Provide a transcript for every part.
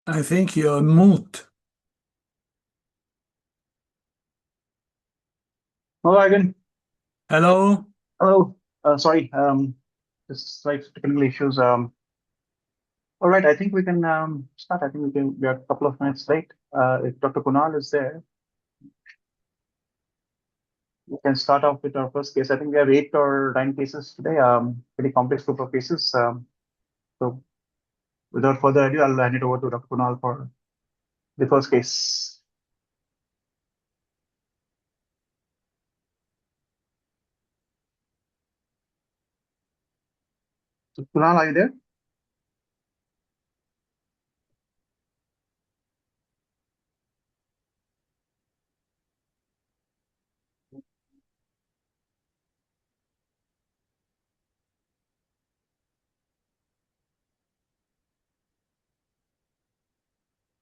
I think you're mute. Hello, Ivan. Hello? Hello. Sorry, just slight technical issues. All right, I think we can start. I think we are a couple of minutes late. If Dr. Kunal is there, we can start off with our first case. I think we have 8 or 9 cases today, pretty complex group of cases. So without further ado, I'll hand it over to Dr. Kunal for the first case. So, Kunal, are you there?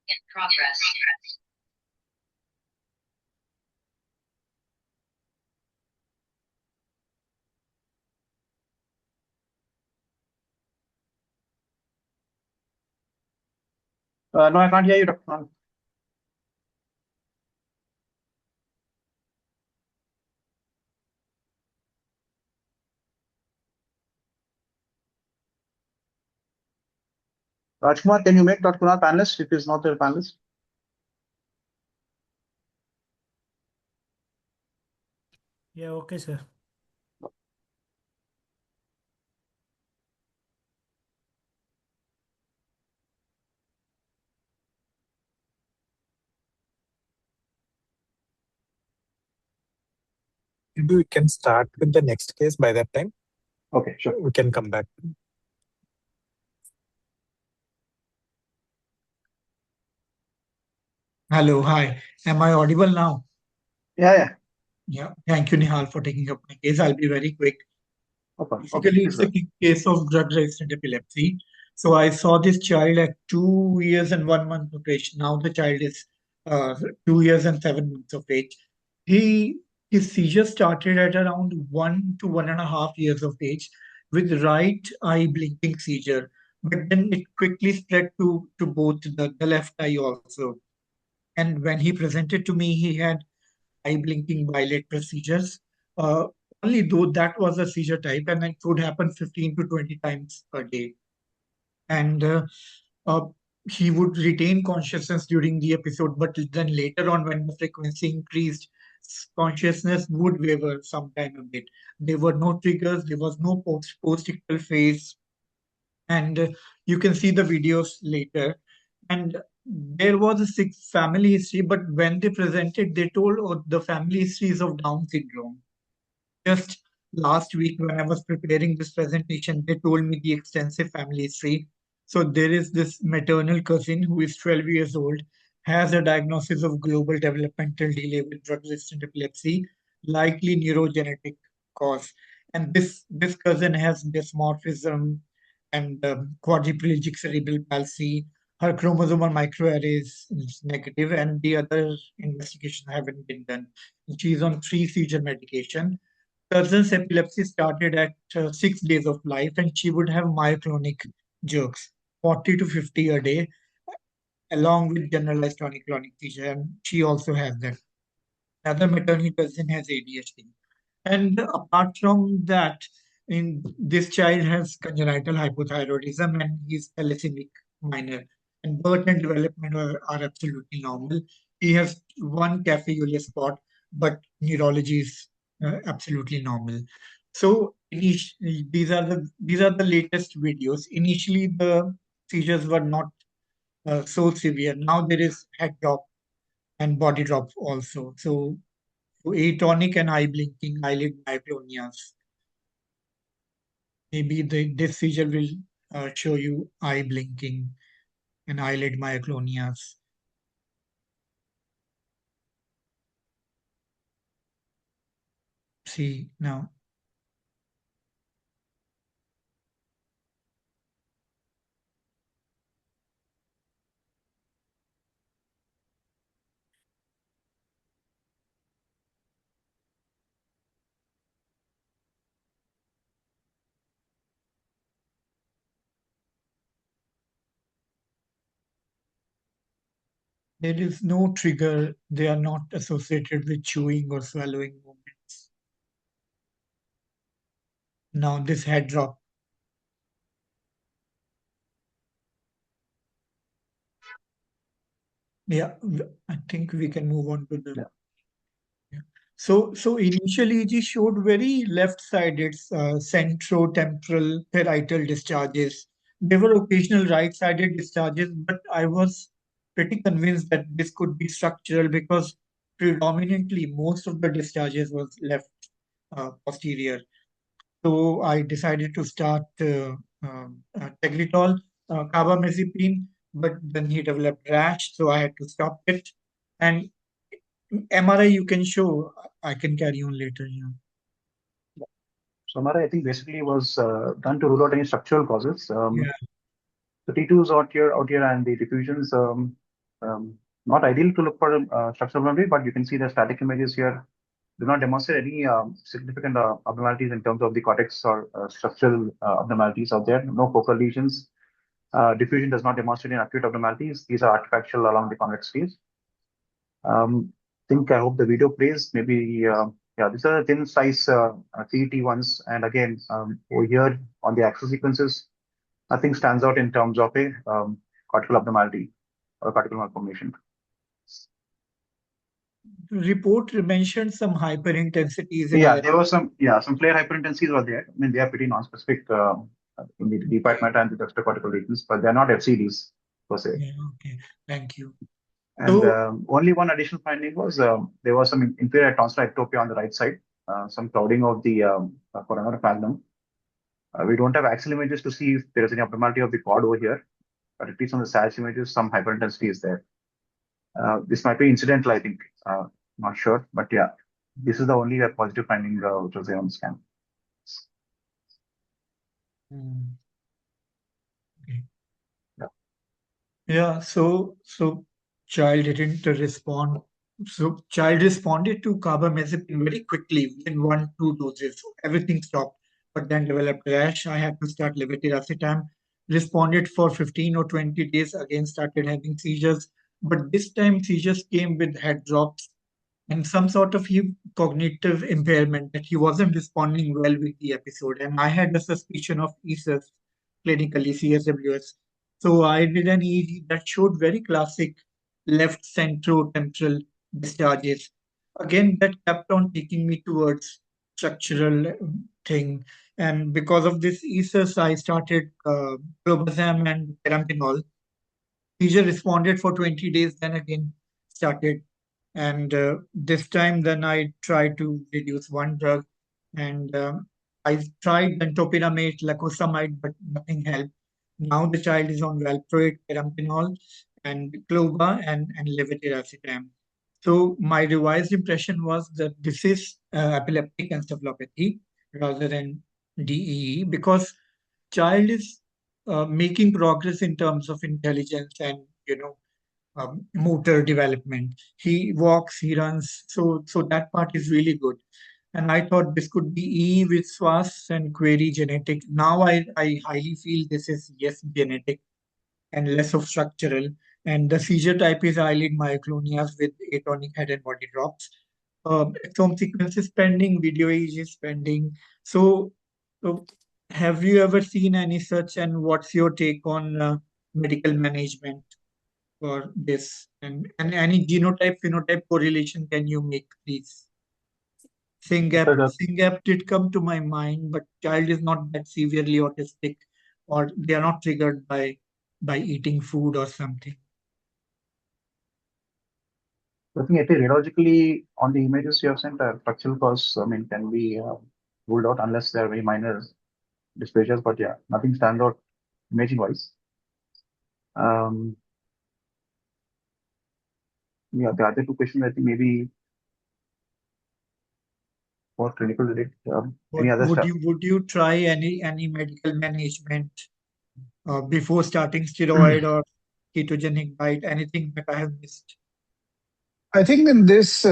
In progress. No, I can't hear you, Dr. Kunal. Rajkumar, can you make Dr. Kunal panelist if he's not the panelist? Yeah, okay, sir. Maybe we can start with the next case by that time. Okay, sure. We can come back. Hello, hi. Am I audible now? Yeah. Yeah. Thank you, Nihaal, for taking up my case. I'll be very quick. Okay, Basically, please it's go a ahead. case of drug-resistant epilepsy. So I saw this child at 2 years and 1 month of age. Now the child is 2 years and 7 months of age. He his seizure started at around 1 to 1.5 years of age with right eye blinking seizure, but then it quickly spread to both the left eye also. And when he presented to me, he had eye blinking bilateral seizures. Uh, Only though that was a seizure type, and it would happen 15 to 20 times per day. And uh, he would retain consciousness during the episode, but then later on, when the frequency increased, consciousness would waver sometime a bit. There were no triggers, there was no post-ictal phase, and you can see the videos later. And there was a six family history, but when they presented, they told, oh, the family history is of Down syndrome. Just last week, when I was preparing this presentation, they told me the extensive family history. So there is this maternal cousin who is 12 years old, has a diagnosis of global developmental delay with drug-resistant epilepsy, likely neurogenetic cause. And this cousin has dysmorphism and quadriplegic cerebral palsy. Her chromosomal microarray is negative, and the other investigations haven't been done. She's on 3 seizure medication. Cousin's epilepsy started at 6 days of life, and she would have myoclonic jerks, 40 to 50 a day, along with generalized tonic-clonic seizure. And she also has that. Another maternal cousin has ADHD. And apart from that, in this child has congenital hypothyroidism and he's thalassemia minor. And birth and development are absolutely normal. He has one cafe au lait spot, but neurology is absolutely normal. So these are the latest videos. Initially, the seizures were not so severe. Now there is head drop and body drop also. So atonic and eye blinking, eyelid myoclonias. Maybe this seizure will show you eye blinking and eyelid myoclonias. See now. There is no trigger. They are not associated with chewing or swallowing movements. Now this head drop. Yeah, I think we can move on to the. Yeah. Yeah. So initially EEG showed very left-sided centrotemporal parietal discharges. There were occasional right-sided discharges, but I was pretty convinced that this could be structural because predominantly most of the discharges was left posterior. So I decided to start Tegretol, carbamazepine, but then he developed rash, so I had to stop it. And MRI you can show. I can carry on later. Yeah. So MRI, I think basically was done to rule out any structural causes. Yeah. The T2s out here, and the diffusions, not ideal to look for structural memory, but you can see the static images here do not demonstrate any significant abnormalities in terms of the cortex or structural abnormalities out there. No focal lesions. Diffusion does not demonstrate any acute abnormalities. These are artifactual along the convex phase. I hope the video plays. Maybe yeah, these are the thin slice CET ones, and again over here on the axis sequences, nothing stands out in terms of a cortical abnormality or cortical malformation. Report mentioned some hyperintensities in Yeah, there was some flare hyperintensities were there. I mean, they are pretty non-specific in the department and the extracortical regions, but they are not FCDs per se. Yeah, okay, thank you. And So, only one additional finding was there was some inferior tonsillar ectopia on the right side, some clouding of the foramen magnum. We don't have axial images to see if there is any abnormality of the cord over here, but at least on the SAS images, some hyperintensity is there. This might be incidental, I think. Not sure, but yeah, this is the only positive finding which was there on the scan. okay. Yeah. Yeah, so child didn't respond. So child responded to carbamazepine very quickly within 1-2 doses. So everything stopped, but then developed rash. I had to start levetiracetam. Responded for 15 or 20 days. Again, started having seizures, but this time seizures came with head drops and some sort of cognitive impairment that he wasn't responding well with the episode. And I had a suspicion of ESUS, clinically CSWS. So I did an EEG that showed very classic left centrotemporal discharges. Again, that kept on taking me towards structural thing. And because of this ESUS, I started clobazam and perampanol. Seizure responded for 20 days, then again started. And this time, then I tried to reduce one drug. And I tried bentopyramate, lacosamide, but nothing helped. Now the child is on valproate, perampanol, and cloba and levetiracetam. So my revised impression was that this is epileptic encephalopathy rather than DEE because child is making progress in terms of intelligence and motor development. He walks, he runs, so that part is really good. And I thought this could be E with SWAS and query genetic. Now I highly feel this is yes genetic and less of structural. And the seizure type is eyelid myoclonias with atonic head and body drops. Exome sequence is pending, video EEG is pending. So have you ever seen any such, and what's your take on medical management for this? And any genotype phenotype correlation can you make, please? SYNGAP did come to my mind, but child is not that severely autistic, or they are not triggered by eating food or something. I think radiologically on the images you have sent, structural cause, I mean, can be ruled out unless there are very minor dysplasias, but yeah, nothing stands out imaging wise. Yeah, the other two questions I think maybe for clinical related. Any other stuff? Would you try any medical management before starting steroid or ketogenic diet? Anything that I have missed? I think in this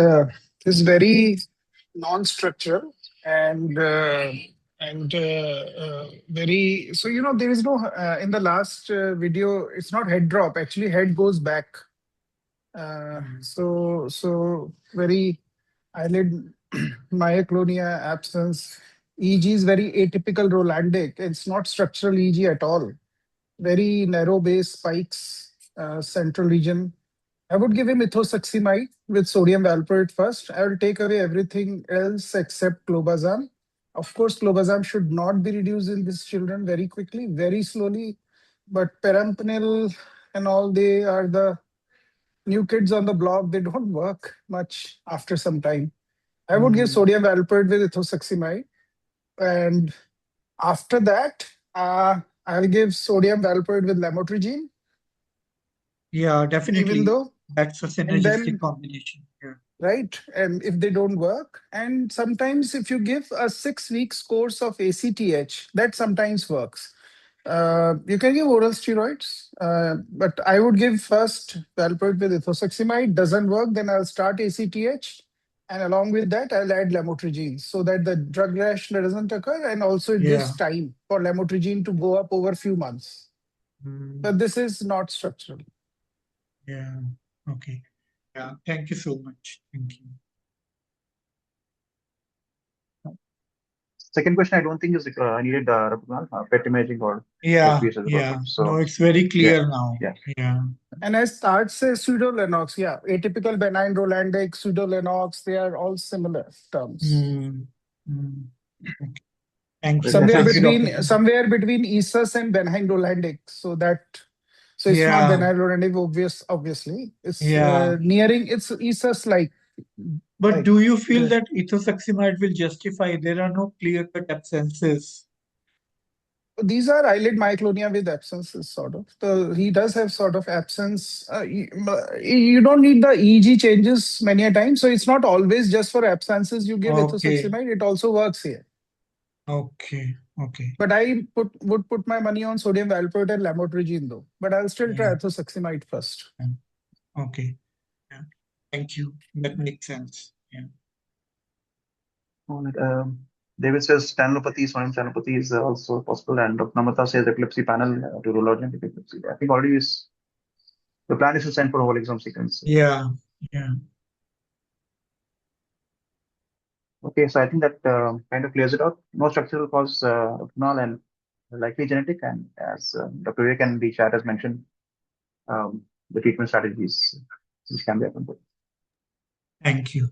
is very non-structural and very. So there is no in the last video. It's not head drop. Actually, head goes back. So very eyelid myoclonia absence. EG is very atypical Rolandic. It's not structural EG at all. Very narrow base spikes, central region. I would give him ethosuximide with sodium valproate first. I will take away everything else except clobazam. Of course, clobazam should not be reduced in these children very quickly, very slowly. But perampanel and all, they are the new kids on the block. They don't work much after some time. I would give sodium valproate with ethosuximide. And after that, I'll give sodium valproate with lamotrigine, Yeah, even definitely. though, That's a and synergistic then, combination. Yeah. right? And if they don't work, and sometimes if you give a 6 weeks course of ACTH, that sometimes works. You can give oral steroids, but I would give first valproate with ethosuximide. Doesn't work, then I'll start ACTH, and along with that, I'll add lamotrigine so that the drug rash doesn't occur, and also it Yeah. gives time for lamotrigine to go up over a few months. Mm, But this is not structural. yeah. Okay. Yeah. Thank you so much. Thank you. Second question, I don't think is needed, Raghunath, PET imaging or Yeah. FDS as Yeah. well. No, So it's very yeah, clear now. yeah. Yeah. And as starts say pseudo-Lennox, yeah, atypical benign Rolandic, pseudo-Lennox, they are all similar terms. Mm, mm. Okay. Thank you. Somewhere Thank you, between Dr. somewhere between ESUS and benign Rolandic. So it's not Yeah. benign Rolandic, obviously. It's Yeah. nearing it's ESUS But like do you feel the, that ethosuximide will justify? There are no clear-cut absences. these are eyelid myoclonia with absences, sort of. He does have sort of absence. You don't need the EEG changes many a time, so it's not always just for absences you give Okay. ethosuximide. It also works here. Okay. Okay. But I would put my money on sodium valproate and lamotrigine though. But I'll still try Yeah. ethosuximide first. Okay. Yeah. Thank you. That makes sense. Yeah. All right, David says channelopathy, sodium channelopathy is also possible, and Dr. Namrata says epilepsy panel to urology and epilepsy. I think already is the plan is to send for a whole exome sequence. Yeah. Yeah. Okay, so I think that kind of clears it out. No structural cause renal and likely genetic, and as Dr. Vivek and the chat has mentioned, the treatment strategies which can be applied. Thank you.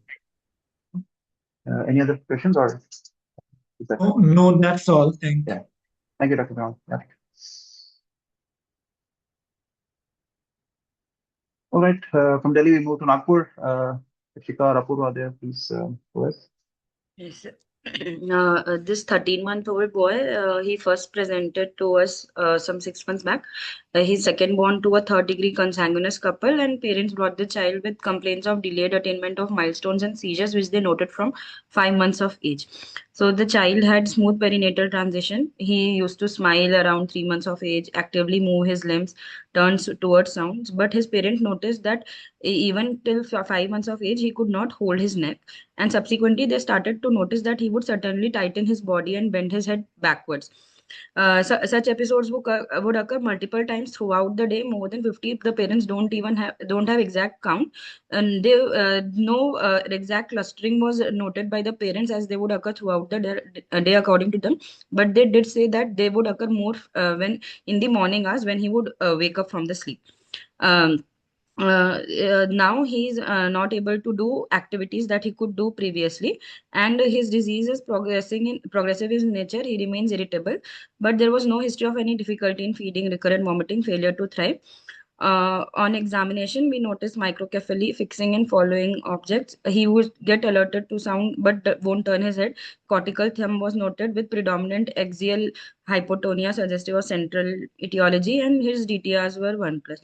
Any other questions or is that Oh, no, that's all. Thank you. yeah. Thank you, Dr. Nihal. Yeah. All right, from Delhi we move to Nagpur. Shika Rapur are there, please go ahead. Yes. This 13-month-old boy, he first presented to us some 6 months back. He's second born to a third-degree consanguineous couple, and parents brought the child with complaints of delayed attainment of milestones and seizures, which they noted from 5 months of age. So the child had smooth perinatal transition. He used to smile around 3 months of age, actively move his limbs, turns towards sounds. But his parents noticed that even till 5 months of age, he could not hold his neck. And subsequently, they started to notice that he would certainly tighten his body and bend his head backwards. Such episodes would occur multiple times throughout the day, more than 50. The parents don't have exact count, and they no exact clustering was noted by the parents as they would occur throughout the day according to them. But they did say that they would occur more when in the morning hours when he would wake up from the sleep. Um, Now he's not able to do activities that he could do previously, and his disease is progressive in nature. He remains irritable, but there was no history of any difficulty in feeding, recurrent vomiting, failure to thrive. On examination, we noticed microcephaly, fixing and following objects. He would get alerted to sound but won't turn his head. Cortical thumb was noted with predominant axial hypotonia, suggestive of central etiology, and his DTRs were 1 plus.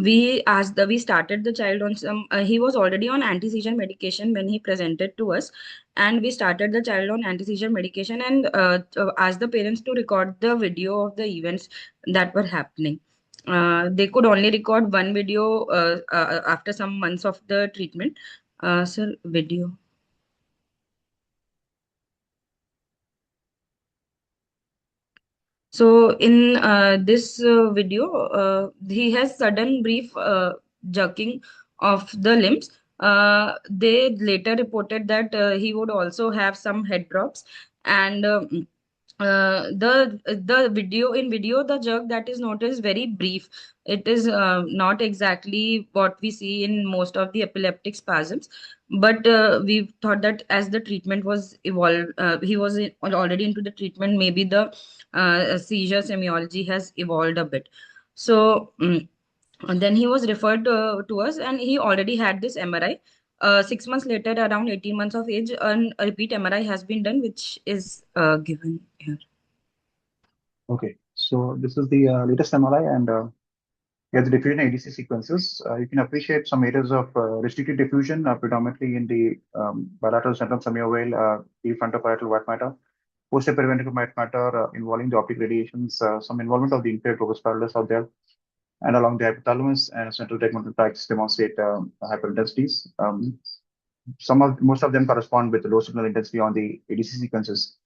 We started the child on some, he was already on anti-seizure medication when he presented to us, and we started the child on anti-seizure medication and asked the parents to record the video of the events that were happening. They could only record one video after some months of the treatment. Sir, video. So in this video, he has sudden brief jerking of the limbs. They later reported that he would also have some head drops, and the video the jerk that is noticed is very brief. It is not exactly what we see in most of the epileptic spasms, but we thought that as the treatment was evolved, he was already into the treatment, maybe the seizure semiology has evolved a bit. So and then he was referred to us, and he already had this MRI. 6 months later, around 18 months of age, a repeat MRI has been done, which is given here. Okay, so this is the latest MRI, and we have the diffusion ADC sequences. You can appreciate some areas of restricted diffusion, predominantly in the bilateral centrum semiovale, the frontoparietal white matter, posterior white matter involving the optic radiations, some involvement of the inferior globus pallidus out there, and along the hypothalamus and central tegmental tracts demonstrate hyperintensities. Most of them correspond with the low signal intensity on the ADC sequences.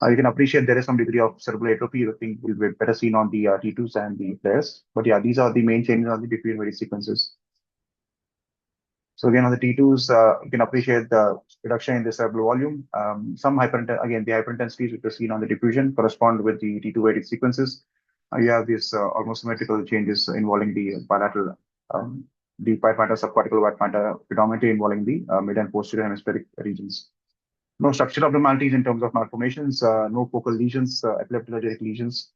You can appreciate there is some degree of cerebral atrophy. I think will be better seen on the T2s and the flares. But yeah, these are the main changes on the diffusion various sequences. So again, on the T2s, you can appreciate the reduction in the cerebral volume. Again, the hyperintensities which are seen on the diffusion correspond with the T2 weighted sequences. You have these almost symmetrical changes involving the bilateral, the white matter, subcortical white matter, predominantly involving the mid and posterior hemispheric regions. No structural abnormalities in terms of malformations, no focal lesions, epileptogenic lesions.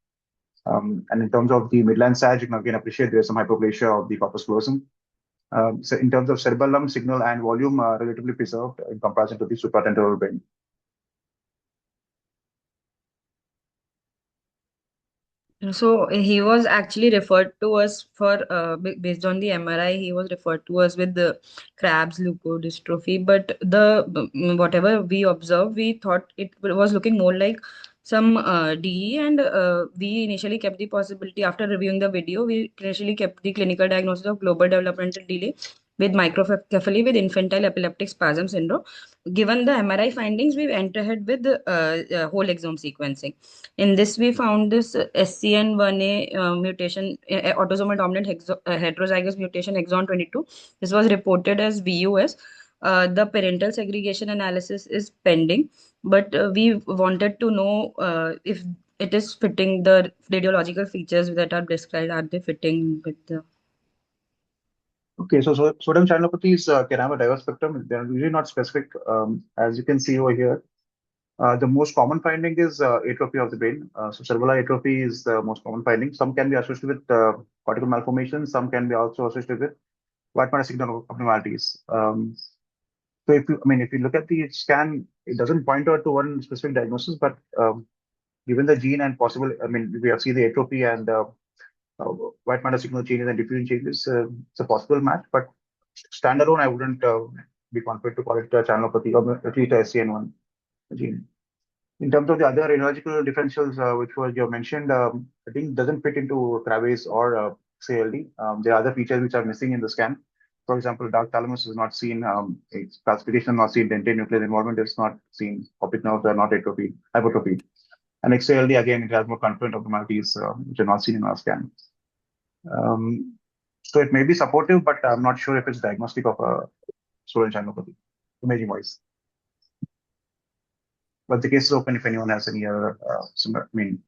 And in terms of the midline sag, you can again appreciate there's some hypoplasia of the corpus callosum. So in terms of cerebellum, signal and volume are relatively preserved in comparison to the supratemporal brain. So he was actually referred to us for based on the MRI. He was referred to us with the Krabs leukodystrophy, but the whatever we observed, we thought it was looking more like some DE, and we initially kept the possibility, after reviewing the video, we initially kept the clinical diagnosis of global developmental delay with microcephaly with infantile epileptic spasm syndrome. Given the MRI findings, we went ahead with whole exome sequencing. In this, we found this SCN1A mutation, autosomal dominant heterozygous mutation, exon 22. This was reported as VUS. The parental segregation analysis is pending, but we wanted to know if it is fitting the radiological features that are described. Are they fitting with the? Okay, so sodium channelopathies can have a diverse spectrum. They're usually not specific. As you can see over here, the most common finding is atrophy of the brain. So cerebral atrophy is the most common finding. Some can be associated with cortical malformation. Some can be also associated with white matter signal abnormalities. So if you look at the scan, it doesn't point out to one specific diagnosis, but given the gene and possible, we have seen the atrophy and white matter signal changes and diffusion changes, it's a possible match. But standalone, I wouldn't be confident to call it a channelopathy or at least a SCN1 gene. In terms of the other radiological differentials, which was you mentioned, I think doesn't fit into Krabbe's or XALD. There are other features which are missing in the scan. For example, dark thalamus is not seen, its classification not seen, dentate nuclear involvement is not seen, optic nerves are not atrophied, hypertrophied. And XALD, again, it has more confluent abnormalities which are not seen in our scan. So it may be supportive, but I'm not sure if it's diagnostic of a sodium channelopathy, imaging-wise. But the case is open if anyone has any other similar, imaging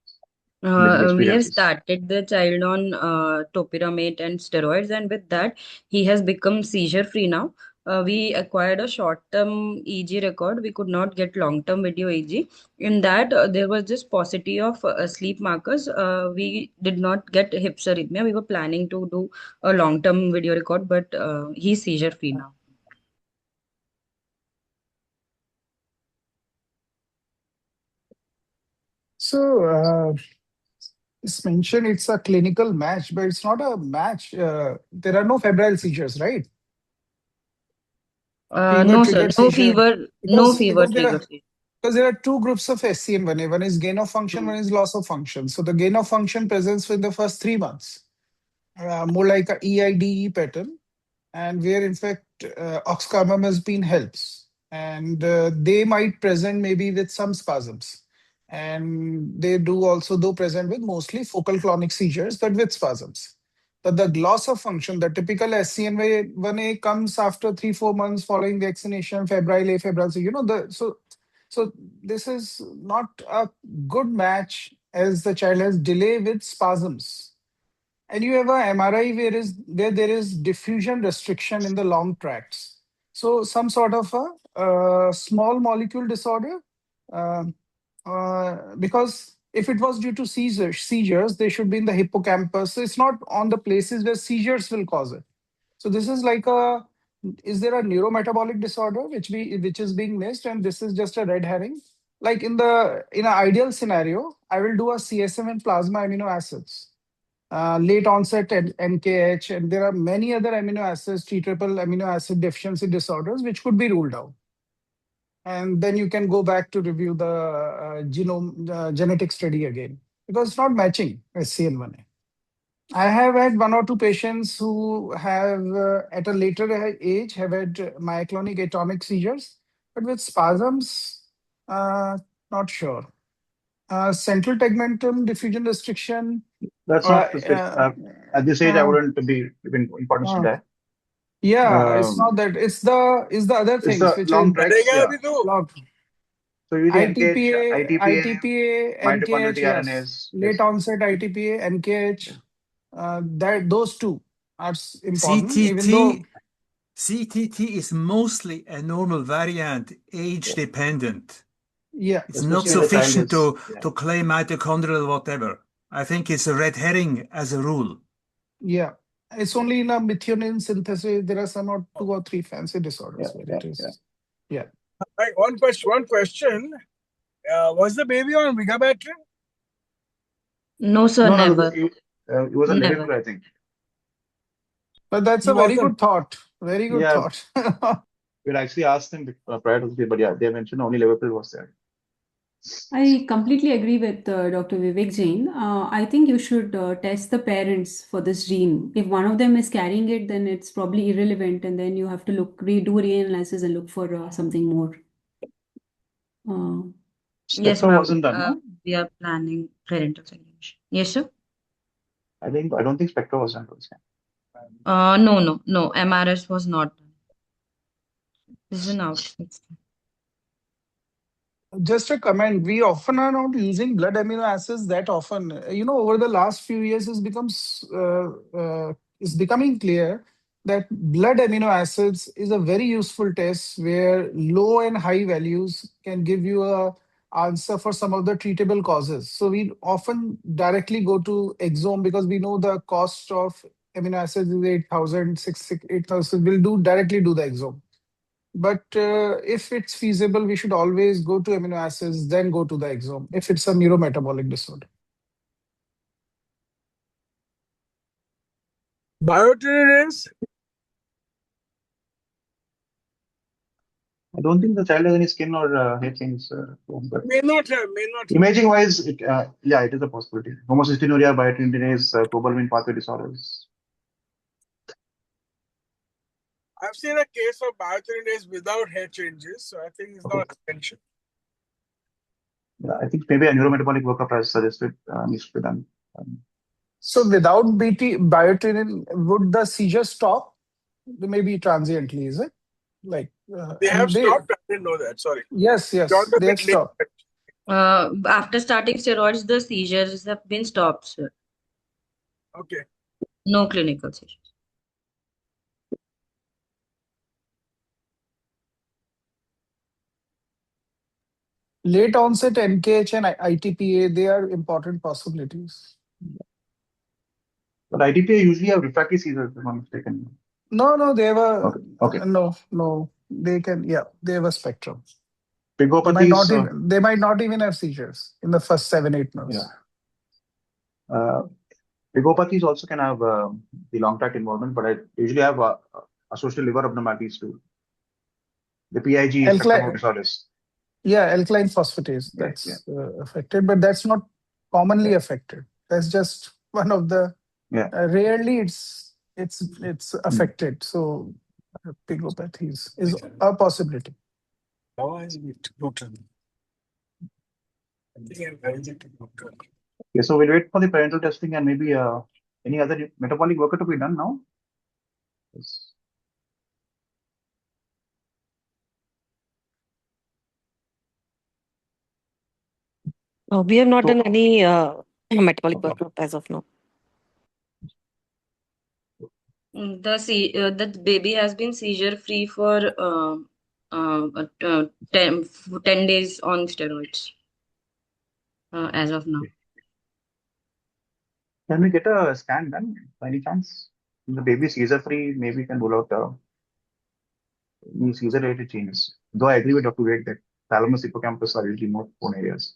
We have experiences. started the child on topiramate and steroids, and with that, he has become seizure free now. We acquired a short-term EEG record. We could not get long-term video EEG. In that, there was just paucity of sleep markers. We did not get hypsarrhythmia. We were planning to do a long-term video record, but he's seizure free now. So it's mentioned it's a clinical match, but it's not a match. There are no febrile seizures, right? No, sir. Fever-triggered No seizure. fever. No fever triggered seizure. Because there are two groups of SCN1A. One is gain of function, one is loss of function. So the gain of function presents in the first 3 months, more like a EIDE pattern, and where in fact oxcarbamazepine helps. And they might present maybe with some spasms. And they do also present with mostly focal clonic seizures, but with spasms. But the loss of function, the typical SCNY1A comes after 3-4 months following vaccination, febrile A, febrile C. So this is not a good match as the child has delay with spasms. And you have a MRI where there is diffusion restriction in the long tracts. So some sort of a small molecule disorder, because if it was due to seizures, they should be in the hippocampus. So it's not on the places where seizures will cause it. So this is like is there a neurometabolic disorder which is being missed, and this is just a red herring? Like in an ideal scenario, I will do a CSF and plasma amino acids. Late onset NKH, and there are many other amino acids, triple amino acid deficiency disorders, which could be ruled out. And then you can go back to review the genetic study again, because it's not matching SCN1A. I have had 1 or 2 patients who have, at a later age, have had myoclonic atonic seizures, but with spasms, not sure. Central tegmentum diffusion restriction. That's not at this age. I wouldn't be giving importance to that. Yeah, it's not that. It's the other It's things the which long is tracks. Yeah. long. So you the NKH, ITPA, mitochondrial NKH, yes. tRNAs. Late onset ITPA, NKH. Those two are important. Even though CTT is mostly a normal variant, age dependent. yeah, It's not Especially the child sufficient is- to claim mitochondrial whatever. I think it's a red herring as a rule. yeah, it's only in a methionine synthesis. There are some or 2 or 3 fancy disorders where it is. Yeah. One question. Was the baby on Vigabatrin? No, sir, No, never. it was a Never. Levipil, I think. But that's a very good thought. Very good Yeah. thought. We'd actually asked them prior to this, but yeah, they mentioned only Levipil was there. I completely agree with Dr. Vivek Jain. I think you should test the parents for this gene. If one of them is carrying it, then it's probably irrelevant, and then you have to do reanalysis and look for something more. Yes, Spectra ma'am. wasn't done, no? We are planning parental segregation. Yes, sir. I don't think Spectra was done. No. MRS was not done. This is now. Just a comment, we often are not using blood amino acids that often. Over the last few years, it's becoming clear that blood amino acids is a very useful test where low and high values can give you a answer for some of the treatable causes. So we often directly go to exome because we know the cost of amino acids is 8,000, 8,000. We'll directly do the exome. But if it's feasible, we should always go to amino acids, then go to the exome if it's a neurometabolic disorder. Biotinidase? I don't think the child has any skin or hair change. But May not have. imaging wise, it is a possibility. Homocystinuria, biotinidase, cobalamin pathway disorders. I've seen a case of biotinidase without hair changes, so I think it's not mentioned. Yeah, I think maybe a neurometabolic workup as suggested needs to be done. So without biotin, would the seizure stop? Maybe transiently, is it? Like They have stopped. I didn't know that. Sorry. Yes, Joined a they have bit late. stopped. After starting steroids, the seizures have been stopped, sir. Okay. No clinical seizures. Late onset NKH and ITPA, they are important possibilities. But ITPA usually have refractory seizures, if I'm not mistaken. No, they have a Okay. No, they have a spectrum. Bigopathies, They might not even have seizures in the first 7-8 months. bigopathies also can have the long tract involvement, but I usually have associated liver abnormalities too. The PIG spectrum of disorders. Yeah, alkaline phosphatase, that's affected, but that's not commonly affected. That's just one of the rarely it's affected. So bigopathies is a possibility. How is it gluten? I think I'm allergic to gluten. Okay, so we'll wait for the parental testing and maybe Any other metabolic workup to be done now? Yes. We have not So- done any metabolic Okay. workup as of now. The baby has been seizure free for 10 days on steroids as of now. Can we get a scan done by any chance? The baby is seizure free, maybe we can rule out any seizure related changes. Though I agree with Dr. Vivek that thalamus hippocampus are usually more prone areas.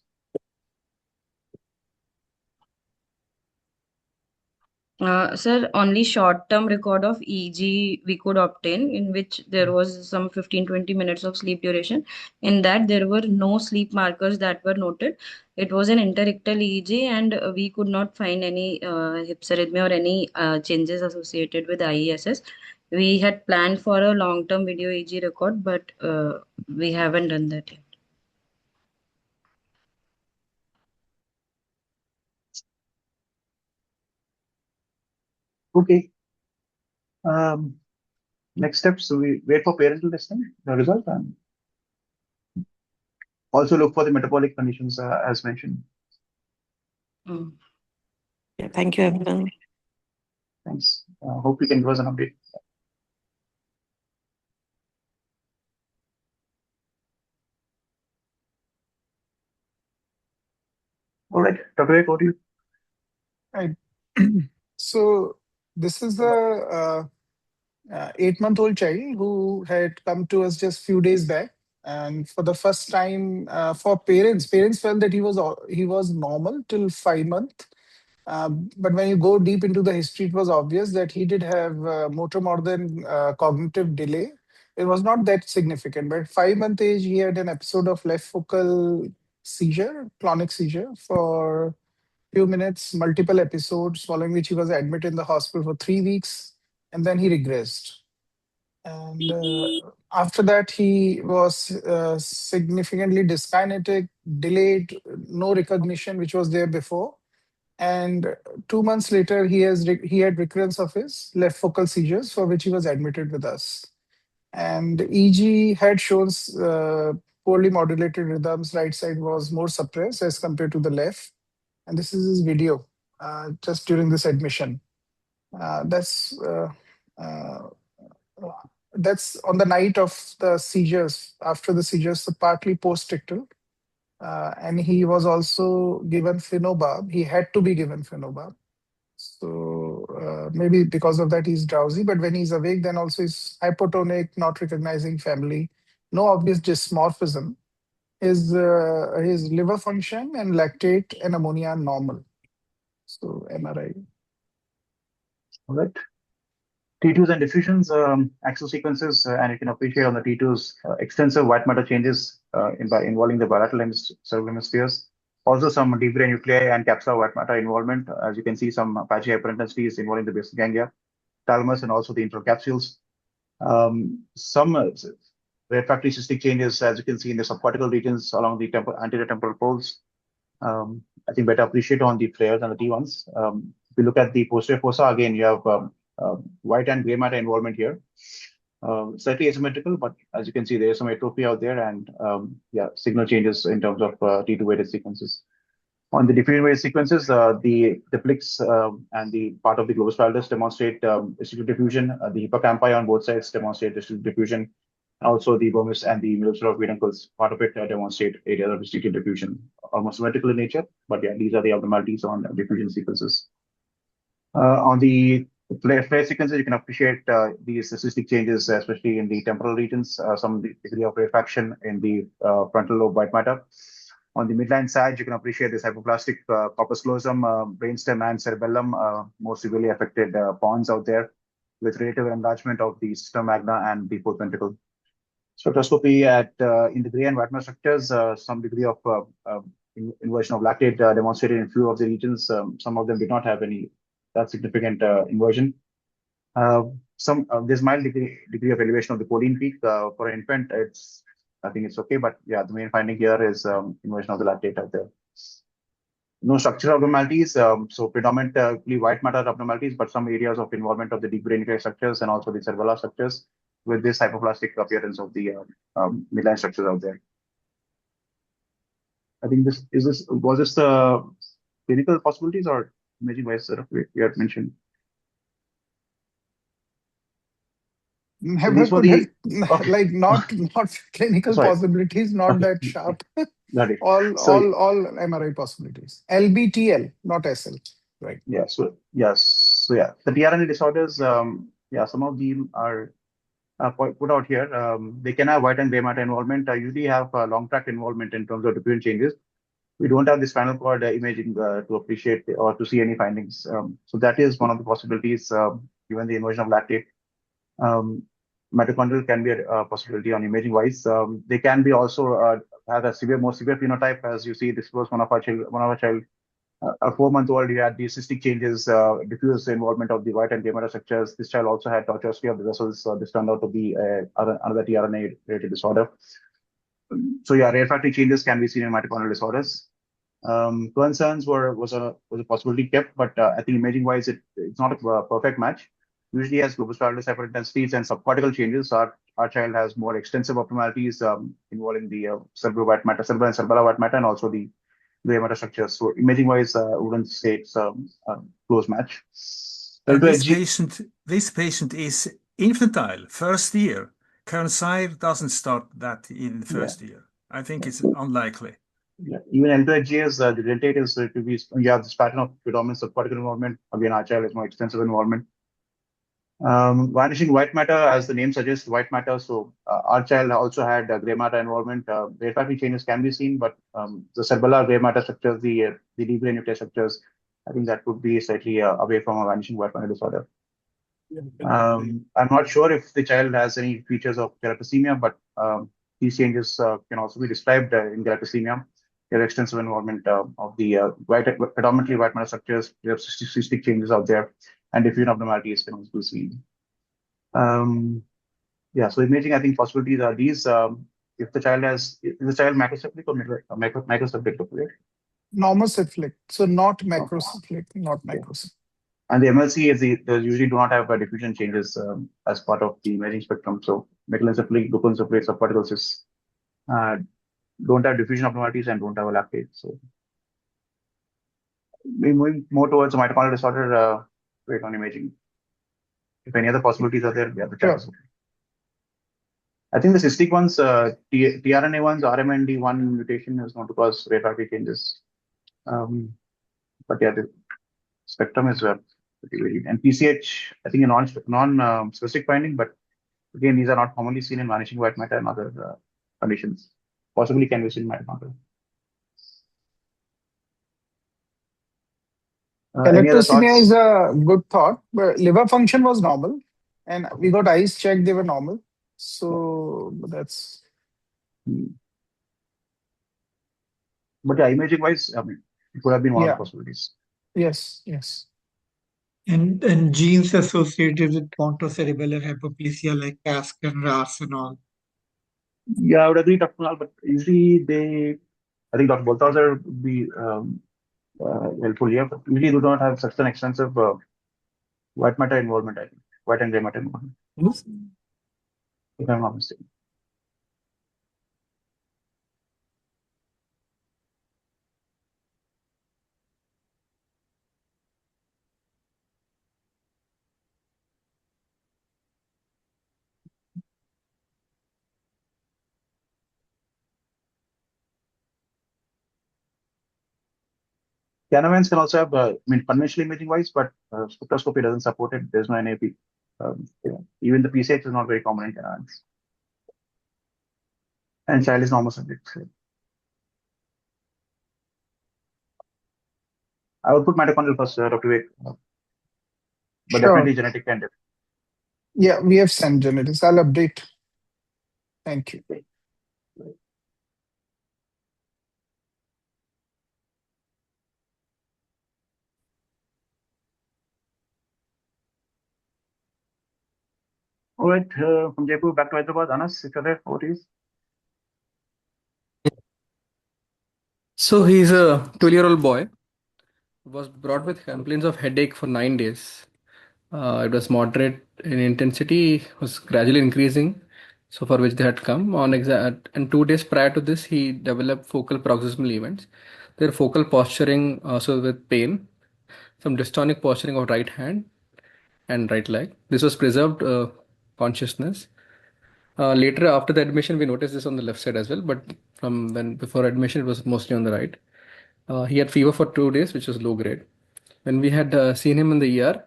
Sir, only short-term record of EEG we could obtain, in which there was some 15-20 minutes of sleep duration. In that, there were no sleep markers that were noted. It was an interictal EEG, and we could not find any hypsarrhythmia or any changes associated with IESS. We had planned for a long-term video EEG record, but we haven't done that yet. Okay. Next steps, so we wait for parental testing, the result, and also look for the metabolic conditions as mentioned. Yeah, thank you, everyone. Thanks. Hope you can give us an update. All right, Dr. Vivek, over to you. Right. So this is a 8-month-old child who had come to us just few days back, and for the first time, for parents felt that he was normal till 5 months. But when you go deep into the history, it was obvious that he did have motor more than cognitive delay. It was not that significant, but 5-month age, he had an episode of left focal seizure, clonic seizure for few minutes, multiple episodes, following which he was admitted in the hospital for 3 weeks, and then he regressed. And after that, he was significantly dyskinetic, delayed, no recognition, which was there before. And 2 months later, he had recurrence of his left focal seizures, for which he was admitted with us. And EG had shown poorly modulated rhythms. Right side was more suppressed as compared to the left. And this is his video just during this admission. That's on the night of the seizures, after the seizures, so partly post-ictal. And he was also given phenobarb. He had to be given phenobarb. So maybe because of that, he's drowsy. But when he's awake, then also he's hypotonic, not recognizing family, no obvious dysmorphism. His liver function and lactate and ammonia are normal. So MRI. All right. T2s and diffusions, axis sequences, and you can appreciate on the T2s extensive white matter changes involving the bilateral cerebral hemispheres. Also, some deep brain nuclei and capsular white matter involvement. As you can see, some patchy hyperintensities involving the basal ganglia, thalamus, and also the intercapsules. Some refractory cystic changes, as you can see in the subcortical regions along the anterior temporal folds. I think better appreciate on the flares and the T1s. If you look at the posterior fossa, again, you have white and gray matter involvement here. Slightly asymmetrical, but as you can see, there's some atrophy out there, and signal changes in terms of T2 weighted sequences. On the diffusion weighted sequences, the plix and the part of the globus pallidus demonstrate distributed diffusion. The hippocampi on both sides demonstrate distributed diffusion. Also, the vermis and the middle of peduncles, part of it demonstrate areas of distributed diffusion, almost symmetrical in nature. But yeah, these are the abnormalities on diffusion sequences. On the flare sequences, you can appreciate these cystic changes, especially in the temporal regions, some degree of rarefaction in the frontal lobe white matter. On the midline side, you can appreciate this hypoplastic corpus callosum, brainstem, and cerebellum, more severely affected pons out there, with relative enlargement of the system magna and the fourth ventricle. Spectroscopy in the gray and white matter structures, some degree of inversion of lactate demonstrated in few of the regions. Some of them did not have any that significant inversion. There's mild degree of elevation of the choline peak for an infant. I think it's okay, but yeah, the main finding here is inversion of the lactate out there. No structural abnormalities, so predominantly white matter abnormalities, but some areas of involvement of the deep brain nuclear structures and also the cerebellar structures with this hypoplastic appearance of the midline structures out there. I think was this the clinical possibilities or imaging wise you had mentioned? Have These were the okay. like not clinical Sorry. possibilities, not Okay. that sharp. Got it. all So, MRI possibilities. LBTL, not SL. Right. yeah. So the tRNA disorders, some of them are put out here. They can have white and gray matter involvement. Usually have long tract involvement in terms of different changes. We don't have the spinal cord imaging to appreciate or to see any findings. So that is one of the possibilities given the inversion of lactate. Mitochondrial can be a possibility on imaging wise. They can be also have a more severe phenotype, as you see. This was one of our child, a 4-month-old. He had these cystic changes, diffuse involvement of the white and gray matter structures. This child also had tortuosity of the vessels. This turned out to be another tRNA-related disorder. So yeah, rare factory changes can be seen in mitochondrial disorders. Concerns was a possibility kept, but I think imaging wise, it's not a perfect match. Usually has globus pallidus hyperintensities and subcortical changes. Our child has more extensive abnormalities involving the cerebral and cerebellar white matter and also the gray matter structures. So imaging wise, I wouldn't say it's a close match. And this patient is infantile, first year. Current doesn't start that in the first year. I think it's unlikely. Yeah, even L2HGS, the dentate is to be, you have this pattern of predominance of cortical involvement. Again, our child has more extensive involvement. Vanishing white matter, as the name suggests, white matter. So our child also had gray matter involvement. Rare factory changes can be seen, but the cerebellar gray matter structures, the deep brain nuclear structures, I think that would be slightly away from a vanishing white matter disorder. I'm not sure if the child has any features of galactosemia, but these changes can also be described in galactosemia. There are extensive involvement of the predominantly white matter structures. We have cystic changes out there, and diffusion abnormalities can also be seen. So imaging, I think possibilities are these. If the child is the child macrocephalic or microcephalic? Normocephalic, so not macrocephalic, not microcephalic. And the MLC is they usually do not have diffusion changes as part of the imaging spectrum. So megalencephalic, leukoencephalic, subcortical cysts don't have diffusion abnormalities and don't have a lactate. So we're moving more towards a mitochondrial disorder rate on imaging. If any other possibilities are there, we have the chance. I think the cystic ones, tRNA ones, RMND1 mutation is not to cause rare factory changes. But yeah, the spectrum is pretty varied. And PCH, I think a non-specific finding, but again, these are not commonly seen in vanishing white matter and other conditions. Possibly can be seen in mitochondria. Galactosemia is a good thought, but liver function was normal, and we got eyes checked; they were normal. So that's. But yeah, imaging wise, I mean, it could have been one of the possibilities. Yes. And genes associated with pontocerebellar hypoplasia like CASC and RAS and all. Yeah, I would agree, Dr. Nihaal, but usually I think Dr. Bolthauser would be helpful here, but usually do not have such an extensive white matter involvement, I think. White and gray matter involvement. If I'm not mistaken. Canavans can also have, conventional imaging wise, but spectroscopy doesn't support it. There's no NAP. Even the PCH is not very common in Canavans. And child is normocephalic. I would put mitochondrial first, Dr. Vivek, but definitely genetic candidate. Yeah, we have sent genetics. I'll update. Thank you. All right, from Jaipur back to Hyderabad. Anas, if you're there, over to you. So he's a 12-year-old boy. was brought with complaints of headache for 9 days. It was moderate in intensity, was gradually increasing, so for which they had come on and 2 days prior to this, he developed focal paroxysmal events. Their focal posturing also with pain, some dystonic posturing of right hand and right leg. This was preserved consciousness. Later, after the admission, we noticed this on the left side as well, but from when before admission, it was mostly on the right. He had fever for 2 days, which was low grade. When we had seen him in the ER,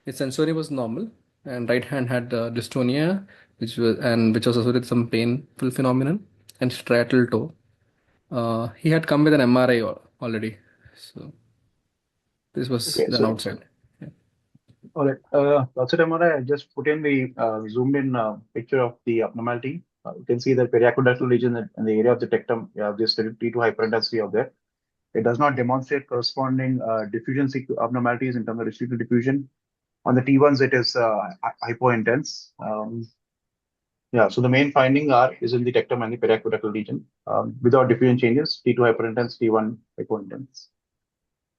his sensory was normal, and right hand had dystonia, which was associated with some painful phenomenon, and striatal toe. He had come with an MRI already, so this was Okay, done so outside. all right. Outside MRI, I just put in the zoomed in picture of the abnormality. You can see the periaqueductal region in the area of the tectum. You have this T2 hyperintensity of there. It does not demonstrate corresponding diffusion abnormalities in terms of distributed diffusion. On the T1s, it is hypointense. Yeah, so the main finding is in the tectum and the periaqueductal region without diffusion changes, T2 hyperintense, T1 hypointense.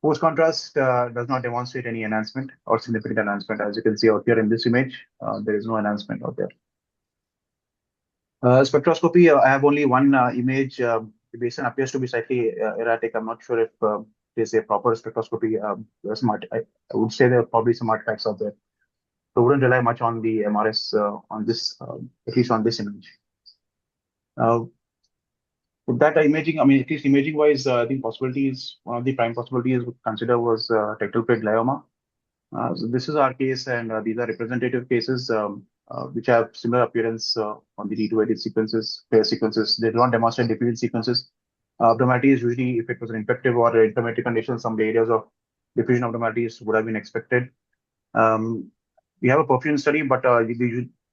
Post contrast does not demonstrate any enhancement or significant enhancement. As you can see out here in this image, there is no enhancement out there. Spectroscopy, I have only one image. The basin appears to be slightly erratic. I'm not sure if it is a proper spectroscopy. I would say there are probably some artifacts out there. So wouldn't rely much on the MRS on this, at least on this image. With that imaging, I mean, at least imaging wise, I think possibilities, one of the prime possibilities would consider was tectal plate glioma. So this is our case, and these are representative cases which have similar appearance on the D2 sequences, pair sequences. They do not demonstrate diffusion sequences. Abnormalities usually, if it was an infective or inflammatory condition, some areas of diffusion abnormalities would have been expected. We have a perfusion study, but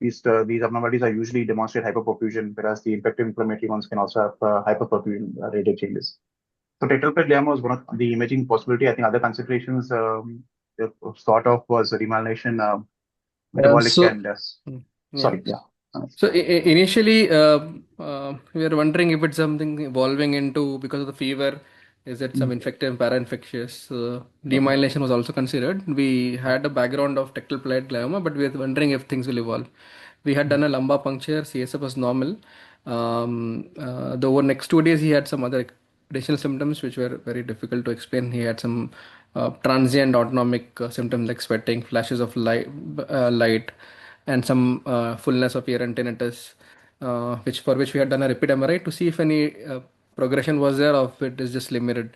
these abnormalities are usually demonstrate hyperperfusion, whereas the infective inflammatory ones can also have hyperperfusion radial changes. So tectal plate glioma was one of the imaging possibility. I think other considerations thought of was remyelination, metabolic and sorry, yeah. So initially, we were wondering if it's something evolving into because of the fever. Is it some infective, para-infectious? Demyelination was also considered. We had a background of tectal plate glioma, but we were wondering if things will evolve. We had done a lumbar puncture. CSF was normal. The over next 2 days, he had some other additional symptoms which were very difficult to explain. He had some transient autonomic symptoms like sweating, flashes of light, and some fullness of ear and tinnitus, for which we had done a repeat MRI to see if any progression was there or if it is just limited.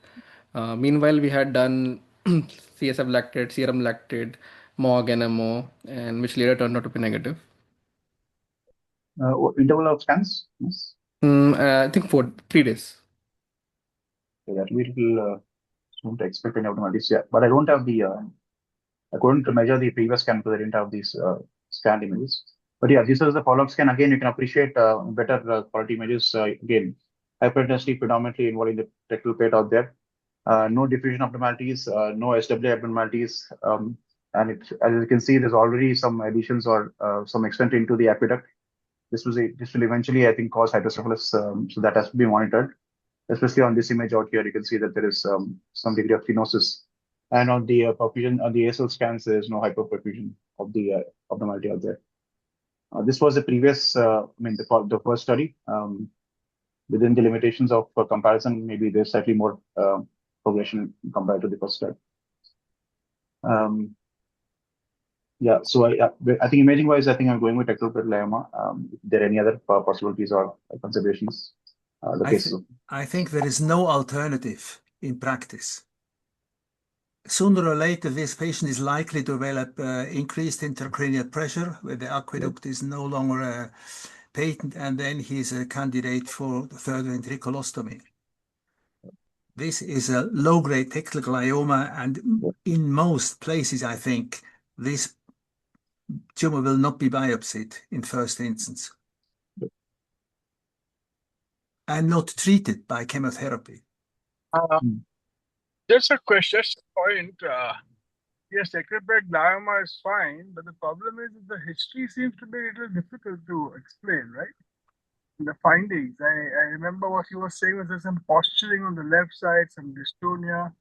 Meanwhile, we had done CSF lactate, serum lactate, MOG, NMO, and which later turned out to be negative. Interval of scans? Yes. I think for 3 days. Yeah, we will soon to expect any abnormalities. Yeah, but I don't have the. I couldn't measure the previous scan because I didn't have these scanned images. But yeah, this is the follow-up scan. Again, you can appreciate better quality images. Again, hyperintensity predominantly involving the tectal plate out there. No diffusion abnormalities, no SW abnormalities. And as you can see, there's already some additions or some extent into the aqueduct. This will eventually, I think, cause hydrocephalus. So that has to be monitored. Especially on this image out here, you can see that there is some degree of stenosis. And on the perfusion, on the ASL scans, there is no hyperperfusion of the abnormality out there. This was the previous, the first study. Within the limitations of comparison, maybe there's slightly more progression compared to the first study. Yeah, so I think imaging-wise, I think I'm going with tectal plate glioma. If there are any other possibilities or considerations? I think there is no alternative in practice. Sooner or later, this patient is likely to develop increased intracranial pressure where the aqueduct is no longer patent, and then he's a candidate for third ventriculostomy. This is a low-grade tectal glioma, and in most places, I think, this tumor will not be biopsied in first instance and not treated by chemotherapy. Just a question, just a point. Yes, tectal plate glioma is fine, but the problem is that the history seems to be a little difficult to explain, right? The findings. I remember what you were saying was there's some posturing on the left side, some dystonia,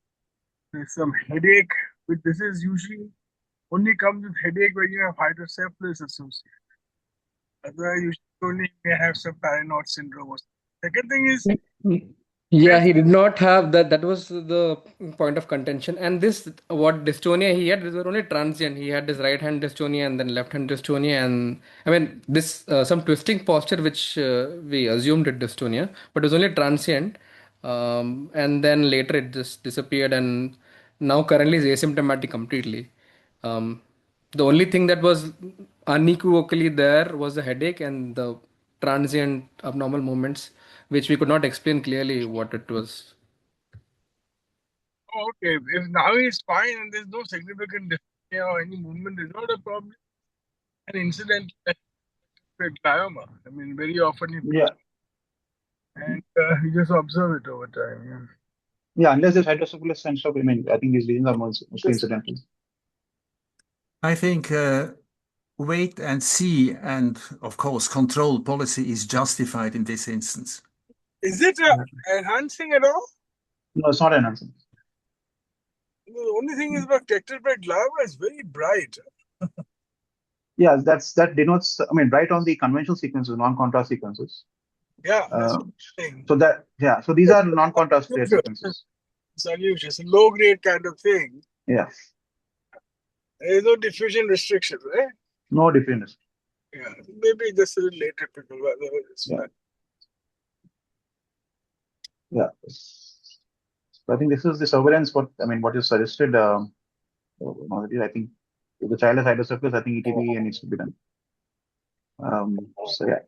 There's some headache, but this is usually only comes with headache when you have hydrocephalus associated. Otherwise, you only may have some paranoid syndrome. Second thing is, Yeah, he did not have that. That was the point of contention. And this, what dystonia he had, these were only transient. He had this right hand dystonia and then left hand dystonia. And I mean, this some twisting posture, which we assumed it dystonia, but it was only transient. And then later it just disappeared. And now currently is asymptomatic completely. Um, the only thing that was unequivocally there was the headache and the transient abnormal movements, which we could not explain clearly what it was. oh, okay, if now he's fine and there's no significant dyspnea or any movement, is not a problem. An incident like glioma. I mean, very often you Yeah. and you just observe it over time. Yeah, unless there's hydrocephalus and stuff, I mean, I think these lesions are mostly incidental. I think wait and see and, of course, control policy is justified in this instance. Is it enhancing at all? No, it's not enhancing. The only thing is about tetraploid glioma is very bright. Yeah, that denotes, I mean, right on the conventional sequences, non-contrast sequences. Yeah, that's what I'm saying. So that, yeah, so these are non-contrast clear sequences. It's unusual. It's a low grade kind of thing. Yeah. There is no diffusion restriction, right? No difference. Yeah, maybe just a little later people. Yeah. So I think this is the surveillance. What you suggested. I think if the child has hydrocephalus, I think ETB needs to be done. So yeah.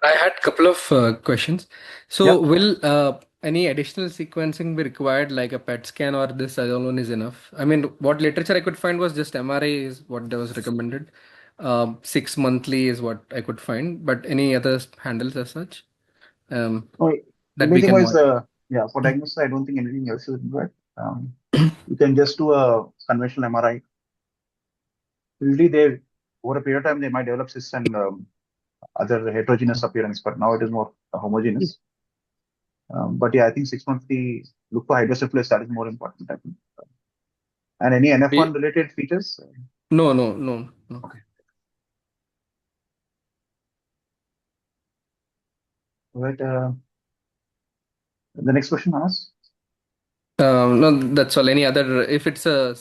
I had a couple of questions. So will any additional sequencing be required, like a PET scan, or this alone is enough? I mean, what literature I could find was just MRI is what was recommended. 6 monthly is what I could find, but any other handles as such? That we can for diagnosis, I don't think anything else is required. You can just do a conventional MRI. Usually, over a period of time, they might develop cysts and other heterogeneous appearance, but now it is more homogeneous. But yeah, I think 6 monthly look for hydrocephalus, that is more important, I think. And any NF1 related features? No. Okay. Right. The next question asks. No, that's all. Any other, if it's a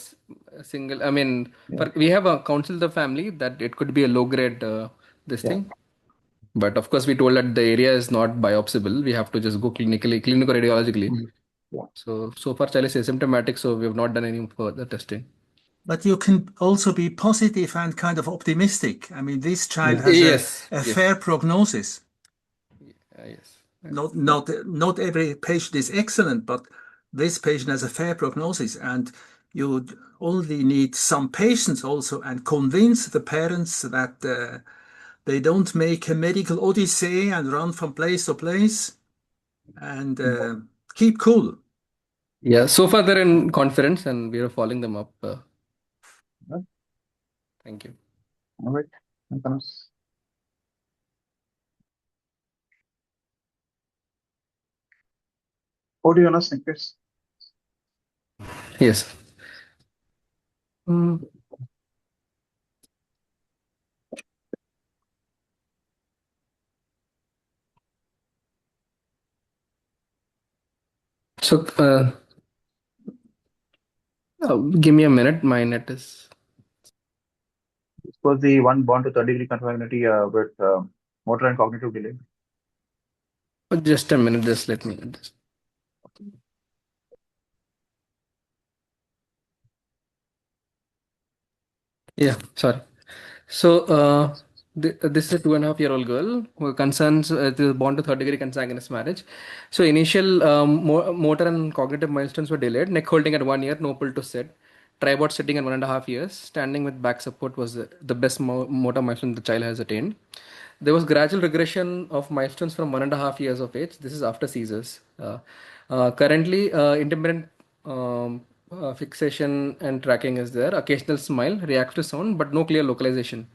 single, I mean, we have a counsel the family that it could be a low grade thing. But of course, we told that the area is not biopsiable. We have to just go clinical radiologically. So far, child is asymptomatic, so we have not done any further testing. But you can also be positive and kind of optimistic. I mean, this child has a fair prognosis. Yes. Not every patient is excellent, but this patient has a fair prognosis, and you only need some patience also and convince the parents that they don't make a medical odyssey and run from place to place, and keep cool. Yeah, so far they're in conference and we are following them up. Thank you. All right. What do you want to think, Chris? Yes. So, give me a minute. My net is. This was the one born to third-degree consanguinity with motor and cognitive delay. Just a minute. Just let me. Yeah, sorry. So, this is a 2.5-year-old girl who concerns born to third-degree consanguineous marriage. So, initial motor and cognitive milestones were delayed. Neck holding at 1 year, no pull to sit. Tripod sitting at 1.5 years. Standing with back support was the best motor milestone the child has attained. There was gradual regression of milestones from 1.5 years of age. This is after seizures. Currently, intermittent fixation and tracking is there. Occasional smile, reactive sound, but no clear localization.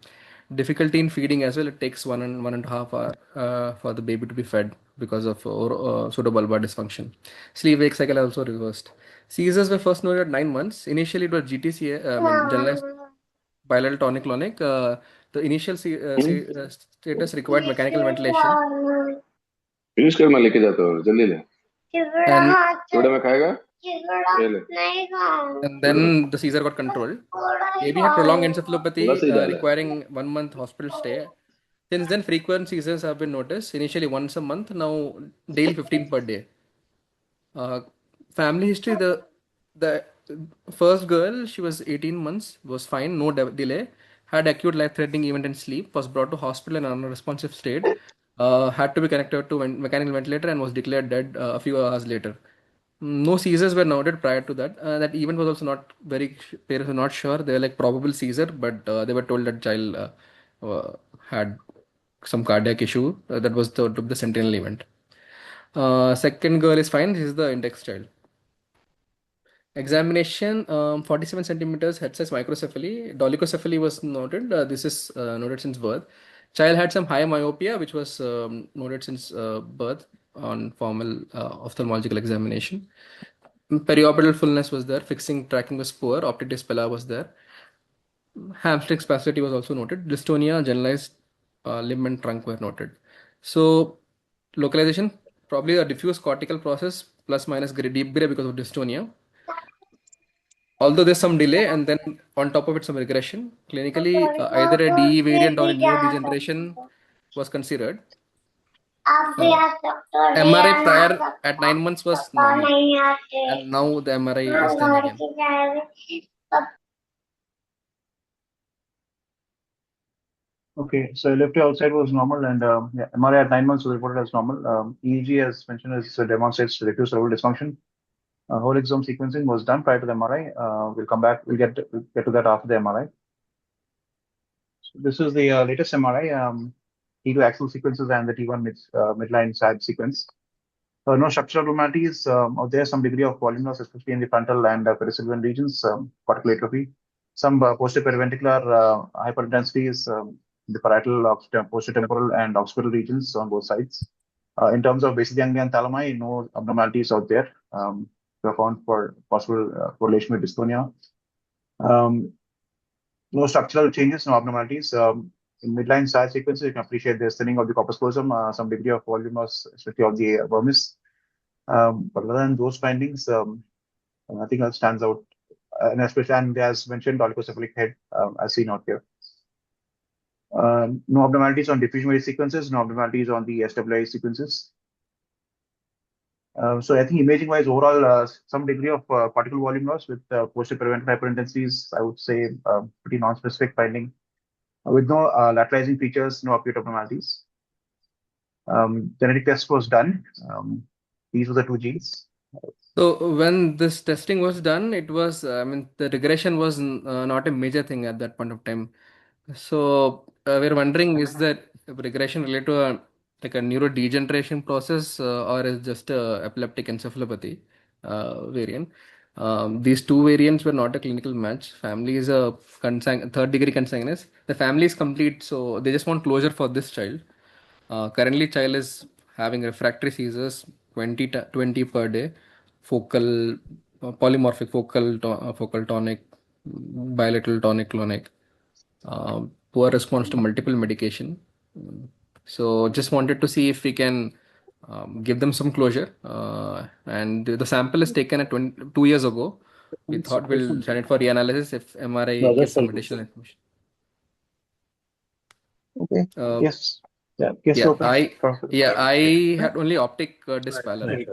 difficulty in feeding as well. It takes 1.5 hours for the baby to be fed because of pseudobulbar dysfunction. Sleep-wake cycle also reversed. Seizures were first noted at 9 months. Initially, it was GTCA, generalized bilateral tonic-clonic. The initial status required mechanical ventilation. Finish कर, मैं लेके जाता हूँ, जल्दी ले। And थोड़ा मैं खाएगा? ये ले। and then the seizure got controlled. Baby had prolonged encephalopathy, requiring 1 month hospital stay. Since then, frequent seizures have been noticed. Initially once a month, now daily 15 per day. Family history: the first girl, she was 18 months, was fine, no delay. Had acute life-threatening event in sleep, was brought to hospital in an unresponsive state. Had to be connected to mechanical ventilator and was declared dead a few hours later. No seizures were noted prior to that. That event was also not very. Parents were not sure. They were like probable seizure, but they were told that child had some cardiac issue. That was the sentinel event. Second girl is fine. This is the index child. Examination: 47 centimeters, head size, microcephaly. Dolichocephaly was noted. This is noted since birth. Child had some high myopia, which was noted since birth on formal ophthalmological examination. Periorbital fullness was there. Fixing tracking was poor. Optic dyspella was there. Hamstring spasticity was also noted. Dystonia, generalized limb and trunk were noted. So localization, probably a diffuse cortical process plus minus deep gray because of dystonia. Although there's some delay, and then on top of it some regression. Clinically, either a DE variant or a neurodegeneration was considered. MRI prior at 9 months was normal, and now the MRI is done again. Okay, so left outside was normal, and yeah, MRI at 9 months was reported as normal. EEG, as mentioned, demonstrates diffuse cerebral dysfunction. Whole exome sequencing was done prior to the MRI. We'll come back. We'll get to that after the MRI. So this is the latest MRI. T2 axle sequences and the T1 midline SAD sequence. No structural abnormalities. There is some degree of volume loss, especially in the frontal and perisylvan regions, cortical atrophy. Some posterior periventricular hyperintensities, the parietal, posterior temporal, and occipital regions on both sides. In terms of basic ganglion thalami, no abnormalities out there. We are found for possible correlation with dystonia. No structural changes, no abnormalities. In midline SAD sequences, you can appreciate the thinning of the corpus callosum, some degree of volume loss, especially of the vermis. But other than those findings, nothing else stands out. And especially, and as mentioned, dolichocephalic head, as seen out here. No abnormalities on diffusion sequences, no abnormalities on the SWI sequences. So I think imaging-wise, overall, some degree of particle volume loss with posterior periventricular hyperintensities, I would say pretty non-specific finding. With no lateralizing features, no acute abnormalities. Genetic test was done. These were the two genes. So when this testing was done, it was, the regression was not a major thing at that point of time. So we're wondering, is that regression related to a neurodegeneration process or is just a epileptic encephalopathy variant? These two variants were not a clinical match. Family is a third degree consanguineous. The family is complete, so they just want closure for this child. Currently, child is having refractory seizures, 20 per day, focal, polymorphic focal tonic, bilateral tonic clonic. Poor response to multiple medication. So just wanted to see if we can give them some closure. And the sample is taken at 2 years ago. We thought we'll send it for reanalysis if MRI gives some additional information. Okay. Yes. Yeah. Yes. I had only optic dyspala. Right.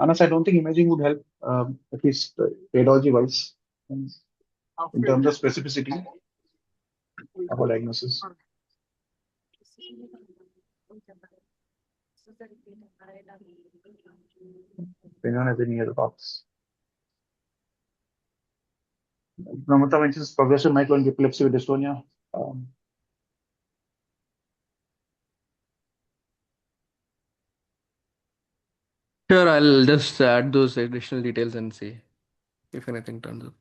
Anas, I don't think imaging would help, at least radiology-wise, in terms of specificity of a diagnosis. If anyone has any other thoughts? Namrata mentions progressive myoclonic epilepsy with dystonia. Sure, I'll just add those additional details and see if anything turns up.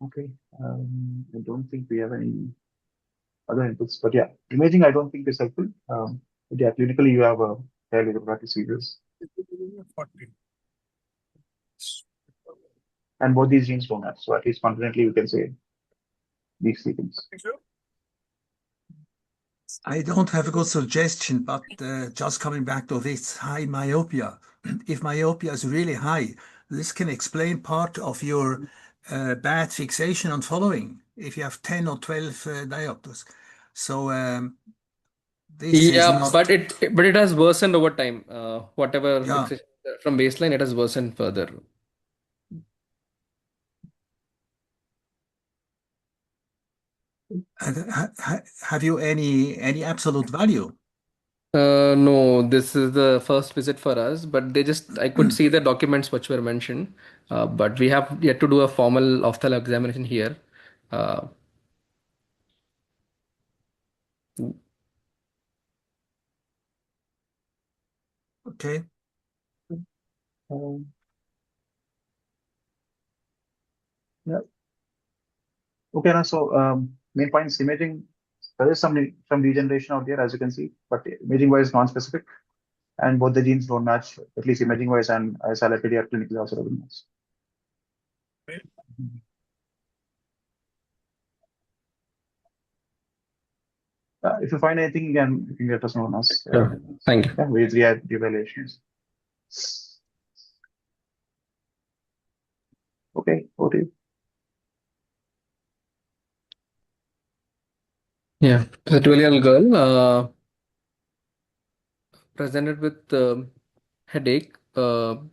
Okay. I don't think we have any other inputs, but yeah, imaging I don't think is helpful. But yeah, clinically you have a fairly good practice seizures. And both these genes don't have, so at least confidently you can say these three things. I don't have a good suggestion, but just coming back to this high myopia. If myopia is really high, this can explain part of your bad fixation on following. If you have 10 or 12 diopters, so this is Yeah, not. but it has worsened over time. Whatever Yeah. fixation from baseline, it has worsened further. Have you any absolute value? No, this is the first visit for us, but I could see the documents which were mentioned, but we have yet to do a formal ophthalmic examination here. Okay. Yeah. Okay, now so main point is imaging. There is some degeneration out there, as you can see, but imaging wise non-specific, and both the genes don't match, at least imaging wise, and as highlighted here, clinically also doesn't match. If you find anything, you can let us know. Sure. Thank you. Yeah, with the evaluations. Okay, over to you. Yeah, the 12-year-old girl presented with headache. So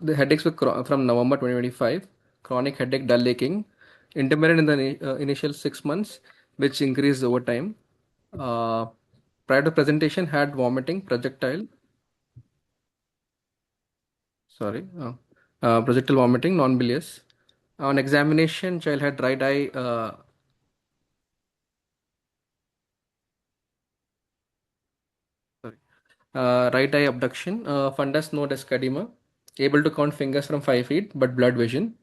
the headaches were from November 2025, chronic headache, dull aching, intermittent in the initial 6 months, which increased over time. Prior to presentation, had vomiting, projectile. Sorry, projectile vomiting, non-bilious. On examination, child had right eye. Right eye abduction, fundus node edema, able to count fingers from 5 feet, but blood vision.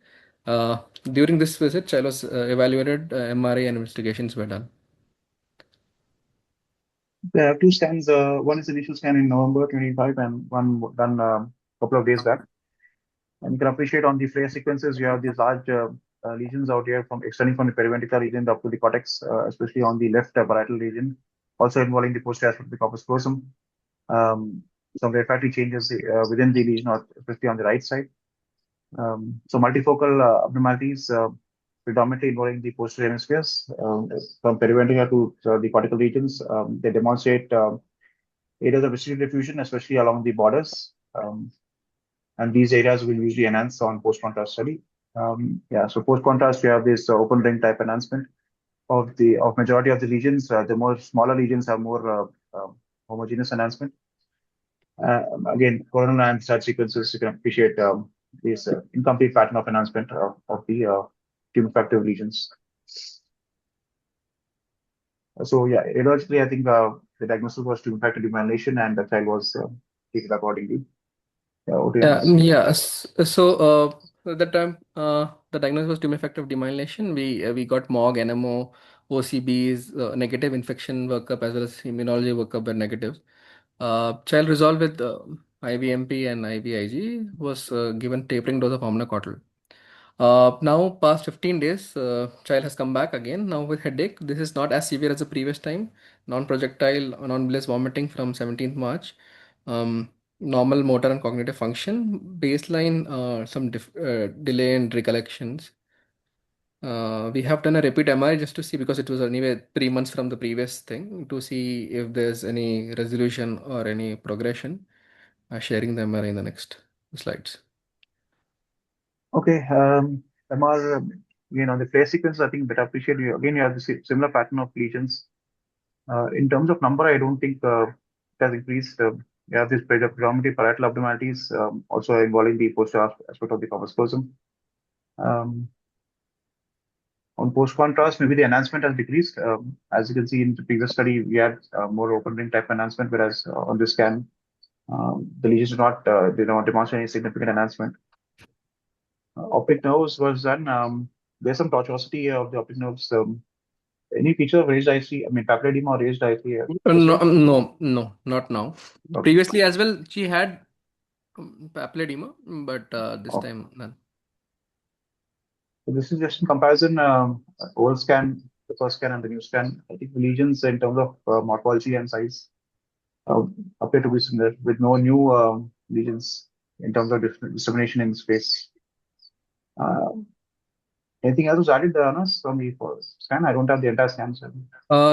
During this visit, child was evaluated, MRI and investigations were done. There are two scans. One is initial scan in November 25 and one done a couple of days back. And you can appreciate on the flare sequences, you have these large lesions out here from extending from the periventricular region up to the cortex, especially on the left parietal region, also involving the posterior aspect of the corpus callosum. Some refractory changes within the lesion, especially on the right side. So multifocal abnormalities, predominantly involving the posterior hemispheres, from periventricular to the cortical regions. They demonstrate areas of vestibular diffusion, especially along the borders. And these areas will usually enhance on post-contrast study. Yeah, so post-contrast, we have this open ring type enhancement of majority of the lesions. The more smaller lesions have more homogeneous enhancement. Again, coronal and stat sequences, you can appreciate this incomplete pattern of enhancement of the tumor-effective lesions. So yeah, radiologically, I think the diagnosis was tumor-effective demyelination, and the child was treated accordingly. Yes. So at that time, the diagnosis was tumor-effective demyelination. We got MOG, NMO, OCBs, negative infection workup as well as immunology workup were negative. Child resolved with IVMP and IVIG, was given tapering dose of omnacotil. Now past 15 days, child has come back again now with headache. This is not as severe as the previous time. Non-projectile, non-bilious vomiting from 17th March. Normal motor and cognitive function. Baseline, some delay in recollections. We have done a repeat MRI just to see, because it was anyway 3 months from the previous thing, to see if there's any resolution or any progression. Sharing the MRI in the next slides. Okay, MR, on the flare sequence, I think better appreciate you. Again, you have the similar pattern of lesions. In terms of number, I don't think it has increased You have this predominantly parietal abnormalities, also involving the posterior aspect of the corpus callosum. On post-contrast, maybe the enhancement has decreased. As you can see in the previous study, we had more open ring type enhancement, whereas on this scan, the lesions do not demonstrate any significant enhancement. Optic nerves was done. There's some tortuosity of the optic nerves. Any feature of raised IC, I mean, papilledema or raised IC? No, not now. Okay. Previously as well, she had papilledema, but this time none. So this is just in comparison, old scan, the first scan and the new scan. I think the lesions in terms of morphology and size appear to be similar, with no new lesions in terms of dissemination in space. Anything else was added, Anas, from the scan? I don't have the entire scan. So.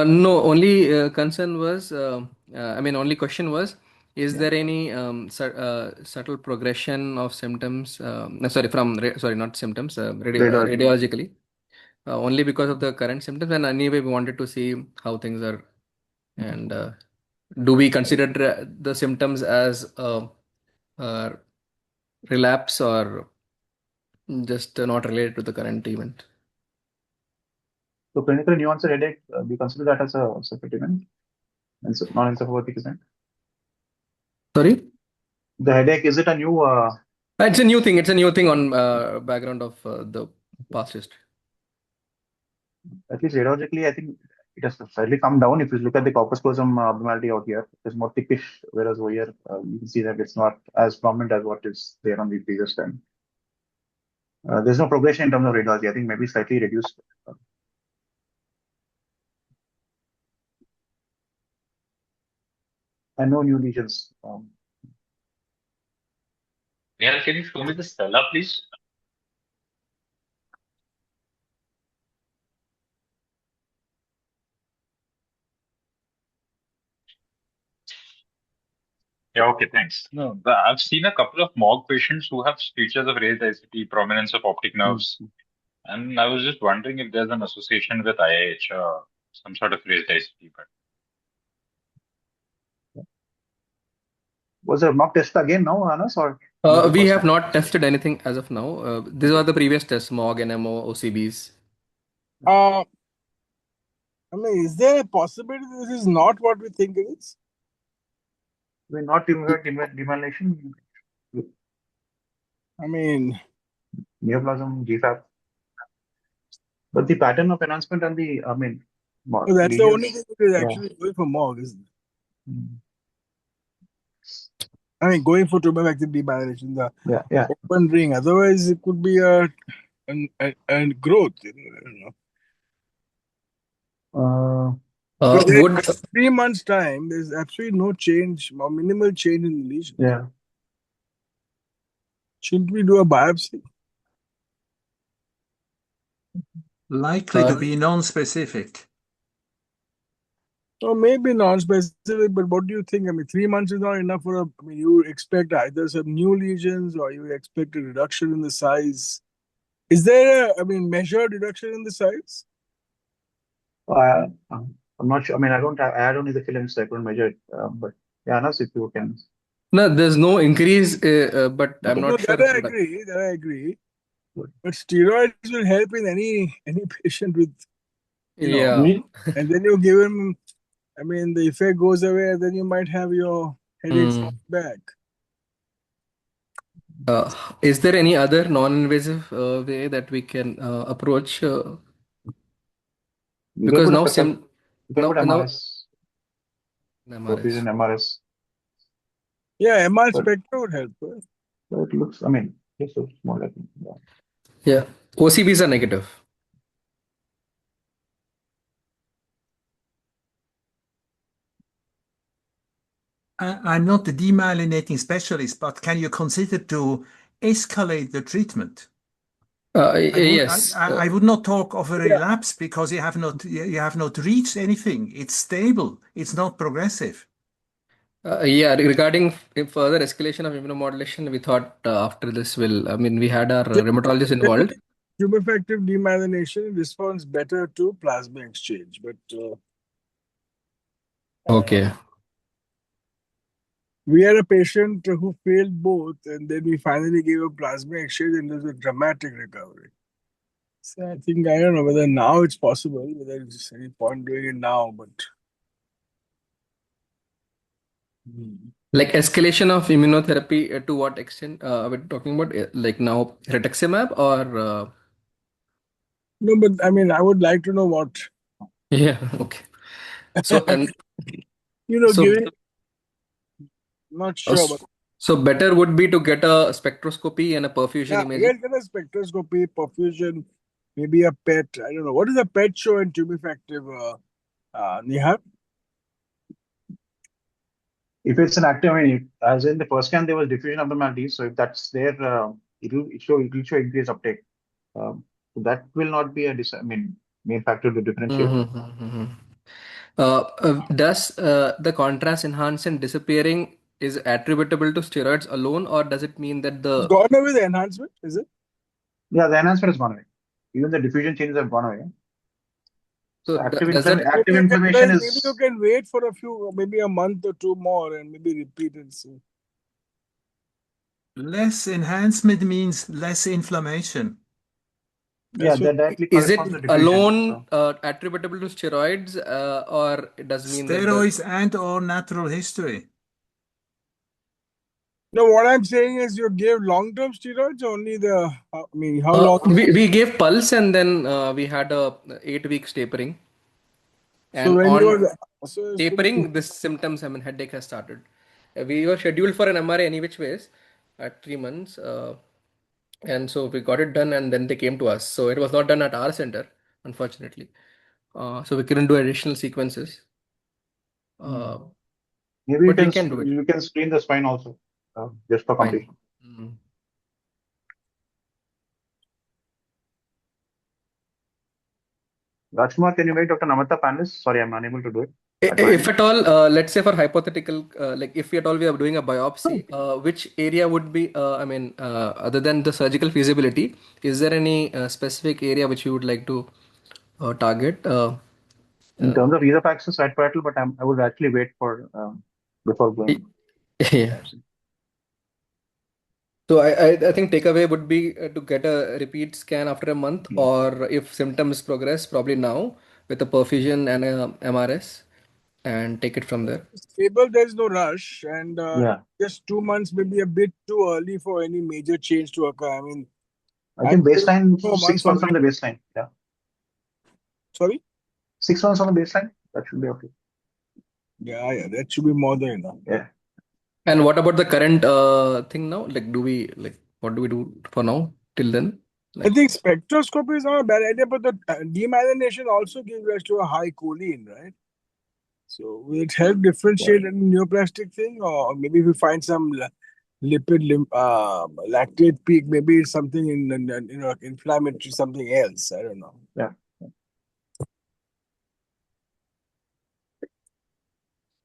No, only concern was, only question was, is there any subtle progression of symptoms? Not symptoms, radiologically. Only because of the current symptoms, and anyway, we wanted to see how things are, and do we consider the symptoms as relapse or just not related to the current event? So clinical nuance headache, do you consider that as a separate event? And so non-encephalopathic event? Sorry? The headache, is it a new? It's a new thing. It's a new thing on background of the past history. At least radiologically, I think it has slightly come down. If you look at the corpus callosum abnormality out here, it's more thickish, whereas over here, you can see that it's not as prominent as what is there on the previous scan. There's no progression in terms of radiology. I think maybe slightly reduced. And no new lesions. Yeah, can you show me the Stella, please? Yeah, okay, thanks. No, I've seen a couple of MOG patients who have features of raised ICT, prominence of optic nerves. And I was just wondering if there's an association with IIH, some sort of raised ICT. But Was there a mock test again now, Anas? Or we have not tested anything as of now. These are the previous tests, MOG, NMO, OCBs. Is there a possibility this is not what we think it is? We're not demyelination. Neoplasm, GFAP. But the pattern of enhancement and the, So that's the only thing that is actually going for MOG, isn't it? Going for tumefactive demyelination, the open ring. Otherwise, it could be a growth. In 3 months' time, there's absolutely no change or minimal change in the lesion. Yeah. Shouldn't we do a biopsy? Likely to be non-specific. Or maybe non-specific, but what do you think? 3 months is not enough for you expect either some new lesions or you expect a reduction in the size. Is there a, measured reduction in the size? I'm not sure. I don't need the films, so I couldn't measure it. But yeah, Anas, if you can. No, there's no increase, but I'm not sure. That I agree. But steroids will help in any patient with, and then you give him, the effect goes away, and then you might have your headaches back. Is there any other non-invasive way that we can approach? Because now MRS. MRS. Yeah, MR spectra would help. But it looks, just so small. Yeah, OCBs are negative. I'm not the demyelinating specialist, but can you consider to escalate the treatment? Yes. I would not talk of a relapse because you have not reached anything. It's stable. It's not progressive. Regarding further escalation of immunomodulation, we thought after this we had our rheumatologist involved. Tumefactive demyelination responds better to plasma exchange, but okay. We had a patient who failed both, and then we finally gave a plasma exchange, and there was a dramatic recovery. So I think, I don't know whether now it's possible, whether it's any point doing it now, but. Like escalation of immunotherapy to what extent are we talking about? Like now rituximab or? No, but I mean, I would like to know what. Yeah, okay. So and so giving. Not sure, but. So better would be to get a spectroscopy and a perfusion imaging. Get a spectroscopy, perfusion, maybe a PET. I don't know. What does a PET show in tumefactive, Nihaal? If it's an active, I mean, as in the first scan, there was diffusion abnormalities. So if that's there, it will show increased uptake. So that will not be main factor to differentiate. Does the contrast enhancement disappearing is attributable to steroids alone, or does it mean that It's gone away the enhancement, is it? Yeah, the enhancement has gone away. Even the diffusion changes have gone away. So active maybe inflammation is. Maybe you can wait for maybe a month or two more and maybe repeat and see. Less enhancement means less inflammation. Yeah, that directly is it corresponds to diffusion. alone attributable to steroids, or it does mean steroids and/or natural history? No, what I'm saying is you gave long-term steroids, only how long? We gave pulse and then we had a 8 weeks tapering. And so when on tapering, this symptoms, headache has started. We were scheduled for an MRI any which ways at 3 months. And so we got it done and then they came to us. So it was not done at our center, unfortunately. So we couldn't do additional sequences. Maybe we can screen the spine also, just for completion. Rajkumar, can you make Dr. Namrata panelist? Sorry, I'm unable to do it. If at all, let's say for hypothetical, like if at all we are doing a biopsy, which area would be, other than the surgical feasibility, is there any specific area which you would like to target? In terms of ease of access, right parietal, but I would actually wait for before going. Yeah. So I think takeaway would be to get a repeat scan after a month, or if symptoms progress, probably now with a perfusion and a MRS, and take it from there. Stable, there's no rush, and just 2 months may be a bit too early for any major change to occur. I think baseline 6 months from the baseline. Yeah. Sorry? 6 months on the baseline. That should be okay. Yeah, that should be more than enough. Yeah. And what about the current thing now? What do we do for now till then? I think spectroscopy is not a bad idea, but the demyelination also gives rise to a high choline, right? So will it help differentiate any neoplastic thing, or maybe if we find some lipid lactate peak, maybe it's something in inflammatory, something else. I don't know. Yeah.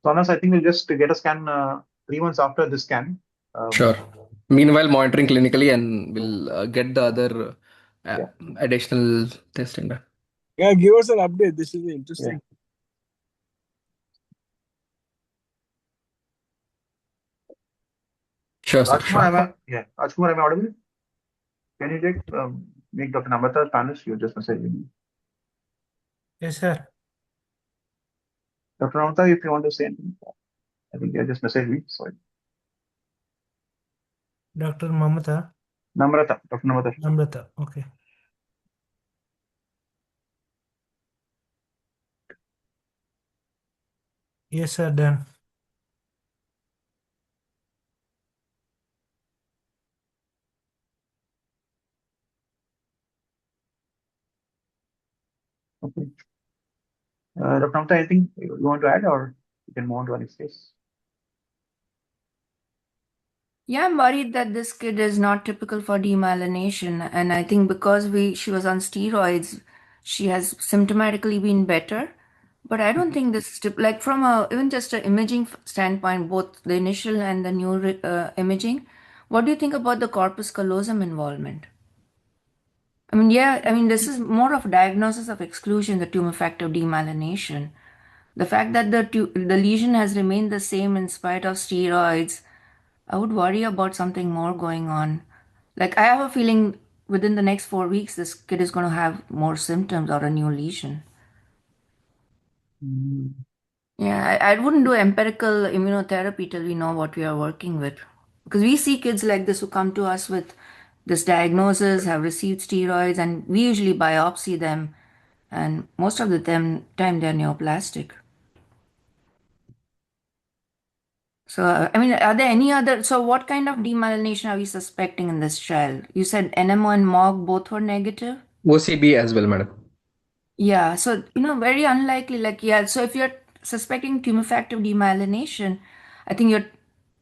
So Anas, I think we'll just get a scan 3 months after this scan. Sure. Meanwhile, monitoring clinically, and we'll get the other additional testing done. Yeah, give us an update. This is interesting. Sure, sir. Rajkumar, Rajkumar, am I audible? Can you make Dr. Namrata panelist? You just message me. Yes, sir. Dr. Namrata, if you want to say anything, I think you just message me. Sorry. Dr. Mamata. Namrata. Dr. Namrata. Namrata. Okay. Yes, sir. Done. Okay. Dr. Namrata, anything you want to add, or you can move on to the next case? Yeah, I'm worried that this kid is not typical for demyelination, and I think because she was on steroids, she has symptomatically been better. But I don't think this is like from even just an imaging standpoint, both the initial and the new imaging. What do you think about the corpus callosum involvement? This is more of a diagnosis of exclusion, the tumefactive demyelination. The fact that the lesion has remained the same in spite of steroids, I would worry about something more going on. Like, I have a feeling within the next 4 weeks, this kid is going to have more symptoms or a new lesion. Yeah, I wouldn't do empirical immunotherapy till we know what we are working with. Because we see kids like this who come to us with this diagnosis, have received steroids, and we usually biopsy them. And most of the time they're neoplastic. So, I mean, are there any other? So, what kind of demyelination are we suspecting in this child? You said NMO and MOG both were negative? OCB as well, madam. Yeah, so, very unlikely. Like, yeah, so if you're suspecting tumor factor demyelination, I think you're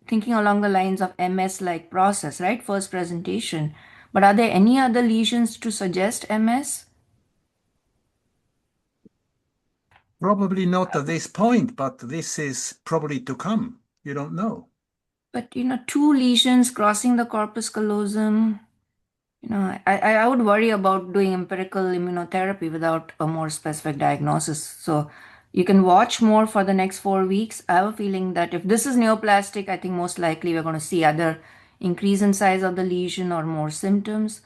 thinking along the lines of MS-like process, right? First presentation. But are there any other lesions to suggest MS? Probably not at this point, but this is probably to come. You don't know. But, 2 lesions crossing the corpus callosum, I would worry about doing empirical immunotherapy without a more specific diagnosis. So you can watch more for the next 4 weeks. I have a feeling that if this is neoplastic, I think most likely we're going to see either increase in size of the lesion or more symptoms.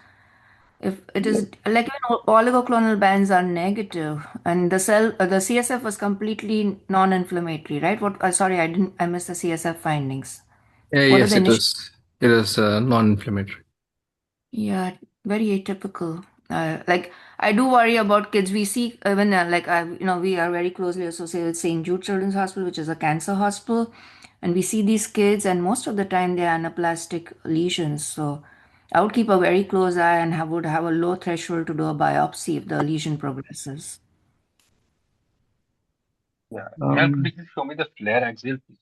If it is like when oligoclonal bands are negative and the CSF was completely non-inflammatory, right? I missed the CSF findings. What are Yes, the it initial? is non-inflammatory. Yeah, very atypical. Like I do worry about kids. We see when we are very closely associated with St. Jude Children's Hospital, which is a cancer hospital, and we see these kids, and most of the time they are anaplastic lesions. So I would keep a very close eye and would have a low threshold to do a biopsy if the lesion progresses. Yeah. Nihaal, could you just show me the flare axial piece?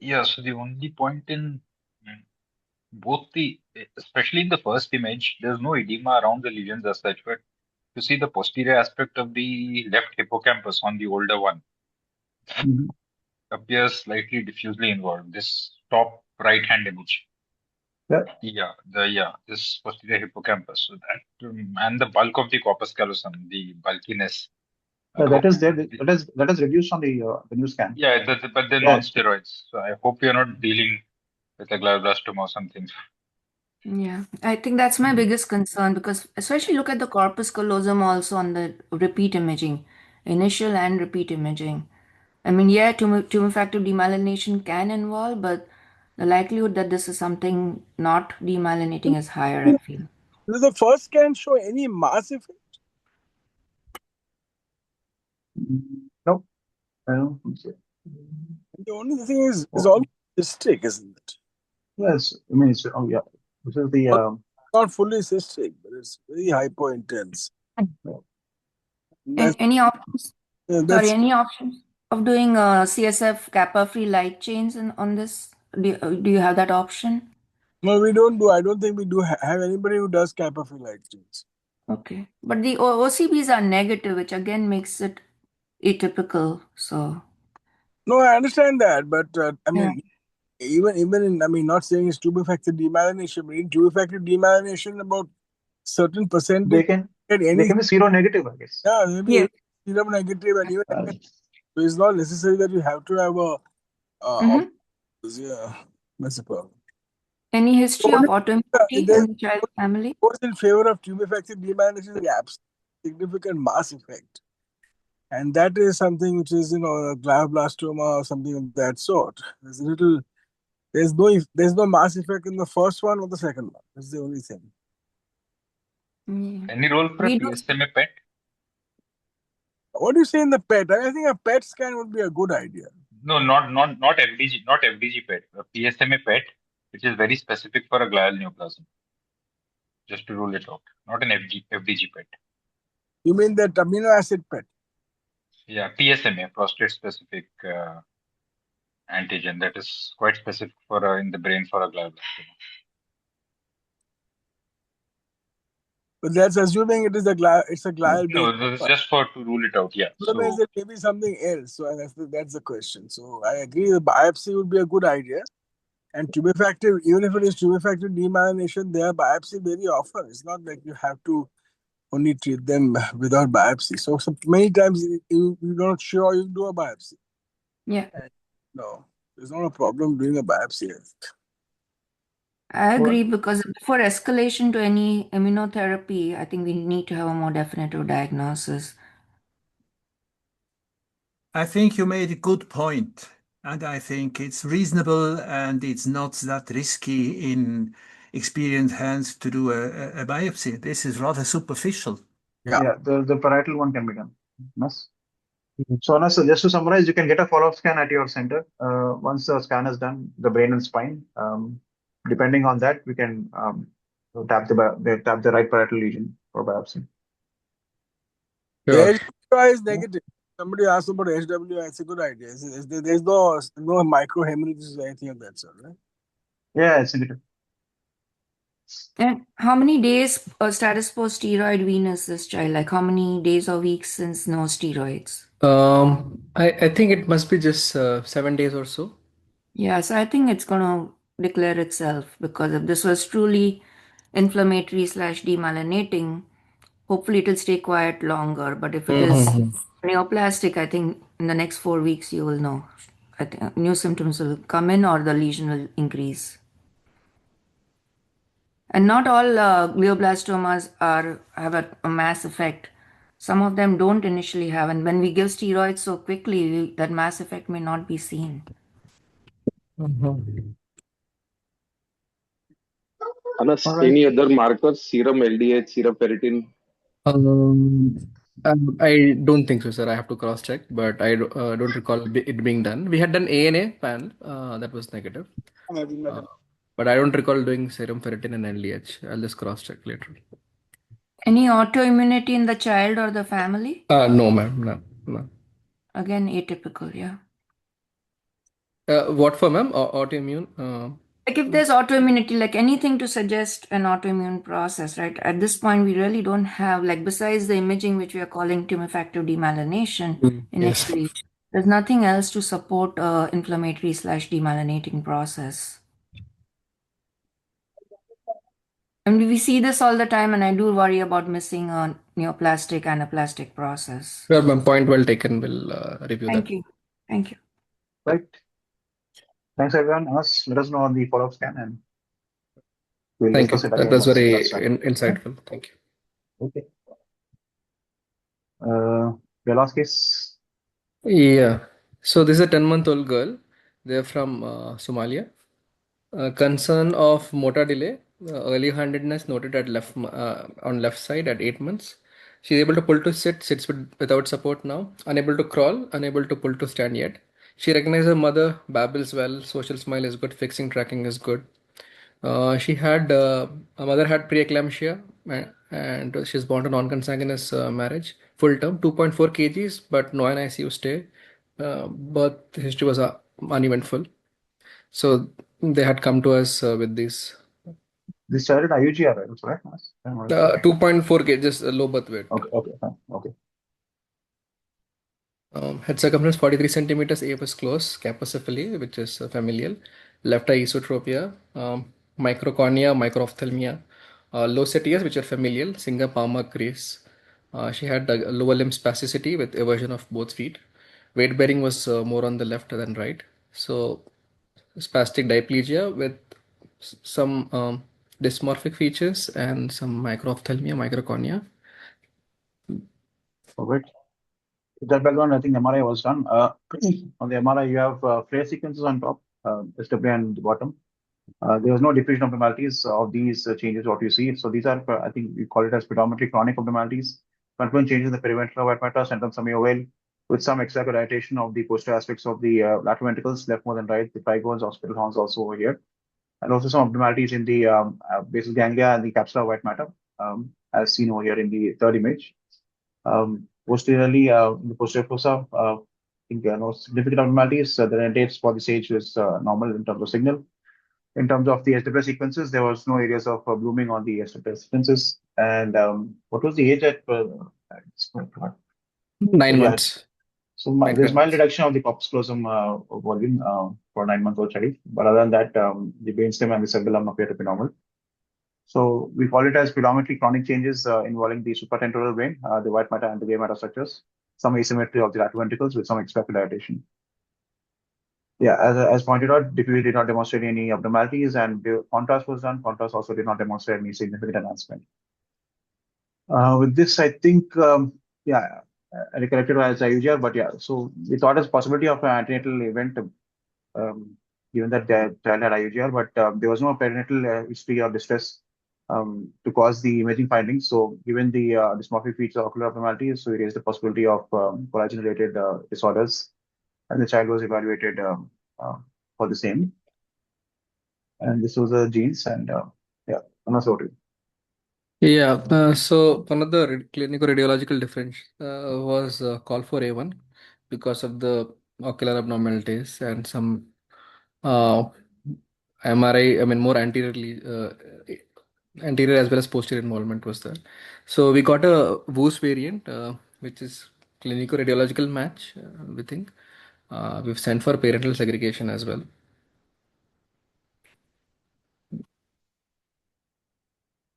Yeah, so the only point in both especially in the first image, there's no edema around the lesions as such, but you see the posterior aspect of the left hippocampus on the older one appears slightly diffusely involved. This top right hand image. This posterior hippocampus. So that and the bulk of the corpus callosum, the bulkiness. That is there. That is reduced on the new scan. Yeah, but they're non-steroids. So I hope you're not dealing with a glioblastoma or something. Yeah, I think that's my biggest concern because especially look at the corpus callosum also on the repeat imaging, initial and repeat imaging. I mean, yeah, tumor factor demyelination can involve, but the likelihood that this is something not demyelinating is higher, I feel. Does the first scan show any mass effect? No, I don't think so. The only thing is all cystic, isn't it? Yes, I mean it's This is the not fully cystic, but it's very hypointense. Any options? Sorry, any options of doing CSF kappa-free light chains on this? Do you have that option? No, we don't do. I don't think we do have anybody who does kappa-free light chains. Okay, but the OCBs are negative, which again makes it atypical. So. No, I understand that, but I mean, even in, I mean, not saying it's tumor factor demyelination, but in tumor factor demyelination, about certain percentage they can be seronegative, I guess. Yeah, maybe seronegative, and even so it's not necessary that you have to have a yeah, that's a problem. Any history of autoimmunity in the child family? Goes in favor of tumor factor demyelination is the significant mass effect. And that is something which is, a glioblastoma or something of that sort. There's no mass effect in the first one or the second one. That's the only thing. Any role for a PSMA PET? What do you say in the PET? I think a PET scan would be a good idea. No, not FDG PET. A PSMA PET, which is very specific for a glial neoplasm. Just to rule it out. Not an FDG PET. You mean that amino acid PET? Yeah, PSMA, prostate-specific antigen that is quite specific for in the brain for a glioblastoma. But that's assuming it is it's a glial. No, this is just to rule it out. Yeah. So it may be something else. So that's the question. So I agree. The biopsy would be a good idea. And tumefactive, even if it is tumefactive demyelination, they are biopsy very often. It's not like you have to only treat them without biopsy. So many times you're not sure, you do a biopsy. Yeah. No, there's not a problem doing a biopsy. I agree, because before escalation to any immunotherapy, I think we need to have a more definitive diagnosis. I think you made a good point, and I think it's reasonable and it's not that risky in experienced hands to do a biopsy. This is rather superficial. Yeah, the parietal one can be done. Yes. So, Anas, just to summarize, you can get a follow-up scan at your center. Once the scan is done, the brain and spine. Depending on that, we can tap the right parietal lesion for biopsy. The HWI is negative. Somebody asked about HWI. It's a good idea. There's no microhemorrhages or anything of that sort, right? Yeah, it's negative. And how many days status post steroid venous this child? Like how many days or weeks since no steroids? I think it must be just 7 days or so. Yeah, so I think it's going to declare itself, because if this was truly inflammatory / demyelinating, hopefully it'll stay quiet longer. But if it is neoplastic, I think in the next 4 weeks you will know. I think new symptoms will come in or the lesion will increase. And not all glioblastomas have a mass effect. Some of them don't initially have, and when we give steroids so quickly, that mass effect may not be seen. Anas, any other markers? Serum LDH, serum ferritin? I don't think so, sir. I have to cross check, but I don't recall it being done. We had done ANA panel, that was negative. But I don't recall doing serum ferritin and LDH. I'll just cross check later. Any autoimmunity in the child or the family? No, ma'am. No. Again, atypical, yeah. What for, ma'am? Autoimmune? Like if there's autoimmunity, like anything to suggest an autoimmune process, right? At this point, we really don't have, like besides the imaging, which we are calling tumefactive demyelination in X-ray, there's nothing else to support inflammatory / demyelinating process. And we see this all the time, and I do worry about missing a neoplastic anaplastic process. Sure, ma'am. Point well taken. We'll review that. Thank you. Thank you. Right. Thanks, everyone. Anas, let us know on the follow-up scan, and we'll Thank you. discuss it again. That was very once it's done. insightful. Thank you. Okay. Your last case? Yeah. So this is a 10-month-old girl. They're from Somalia. Concern of motor delay. Early handedness noted at on left side at 8 months. She's able to pull to sit, sits without support now. Unable to crawl, unable to pull to stand yet. She recognizes her mother, babbles well, social smile is good, fixing tracking is good. Her mother had preeclampsia and she's born to non-consanguineous marriage. Full term, 2.4 kgs, but no ICU stay. Birth history was uneventful. So they had come to us with this. This child at IUG arrivals, right? 2.4 kg, just a low birth weight. Okay, fine. Okay. Head circumference 43 centimeters, AFS close, capocephaly, which is familial, left eye esotropia, microcornea, microophthalmia, low CTS, which are familial, Singer Palmer crease. She had lower limb spasticity with eversion of both feet. Weight bearing was more on the left than right. So spastic diplegia with some dysmorphic features and some microophthalmia, microcornea. With that background, I think MRI was done. On the MRI, you have flare sequences on top, SW and the bottom. There was no diffusion abnormalities of these changes, what you see. So these are, I think we call it as predominantly chronic abnormalities. Confluent changes in the periventricular white matter, centrum semiovale, with some extra dilatation of the posterior aspects of the lateral ventricles, left more than right, the trigones, occipital horns also over here. And also some abnormalities in the basal ganglia and the capsular white matter, as seen over here in the third image. Posteriorly, in the posterior fossa, I think there are no significant abnormalities. The rendates for this age is normal in terms of signal. In terms of the SW sequences, there was no areas of blooming on the SW sequences. And what was the age at 9 months? So there's mild reduction of the corpus callosum volume for 9-month-old child, but other than that, the brainstem and the cerebellum appear to be normal. So we call it as predominantly chronic changes involving the supratemporal brain, the white matter and the gray matter structures, some asymmetry of the lateral ventricles with some extraocular dilatation. Yeah, as pointed out, diffusion did not demonstrate any abnormalities, and the contrast was done. Contrast also did not demonstrate any significant enhancement. With this, I think, yeah, I recollected as IUGR, but yeah, so we thought as possibility of an antenatal event, given that the child had IUGR, but there was no perinatal history or distress to cause the imaging findings. So given the dysmorphic feature ocular abnormalities, so we raised the possibility of collagen-related disorders, and the child was evaluated for the same. And this was the genes, and yeah, I'm sorry. Yeah, so one of the clinical radiological difference was call for A1 because of the ocular abnormalities and some MRI, I mean, more anteriorly, anterior as well as posterior involvement was there. So we got a WOOS variant, which is clinical radiological match, we think. We've sent for parental segregation as well.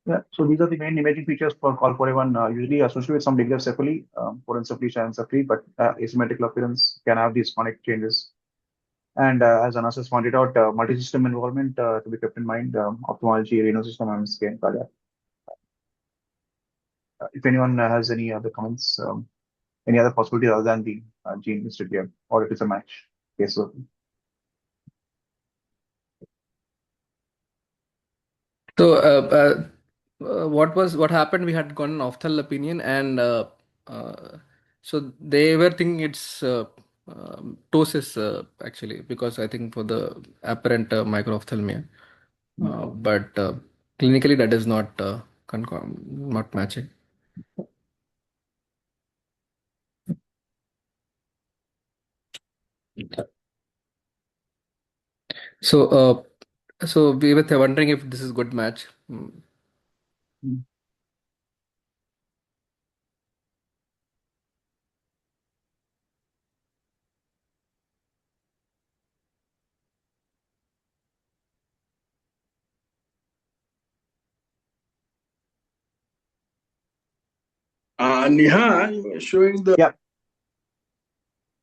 Yeah, so these are the main imaging features for call4A1, usually associated with some degree of cephaly, porencephaly, shancephaly, but asymmetrical appearance can have these chronic changes. And as Anasis pointed out, multi-system involvement to be kept in mind, ophthalmology, renal system, MSK, and cardiac. If anyone has any other comments, any other possibility other than the gene listed here, or it is a match case. So what happened? We had got an opthal opinion, and so they were thinking it's ptosis actually, because I think for the apparent microophthalmia, but clinically that is not not matching. So so we were wondering if this is good match. Nihaal, showing the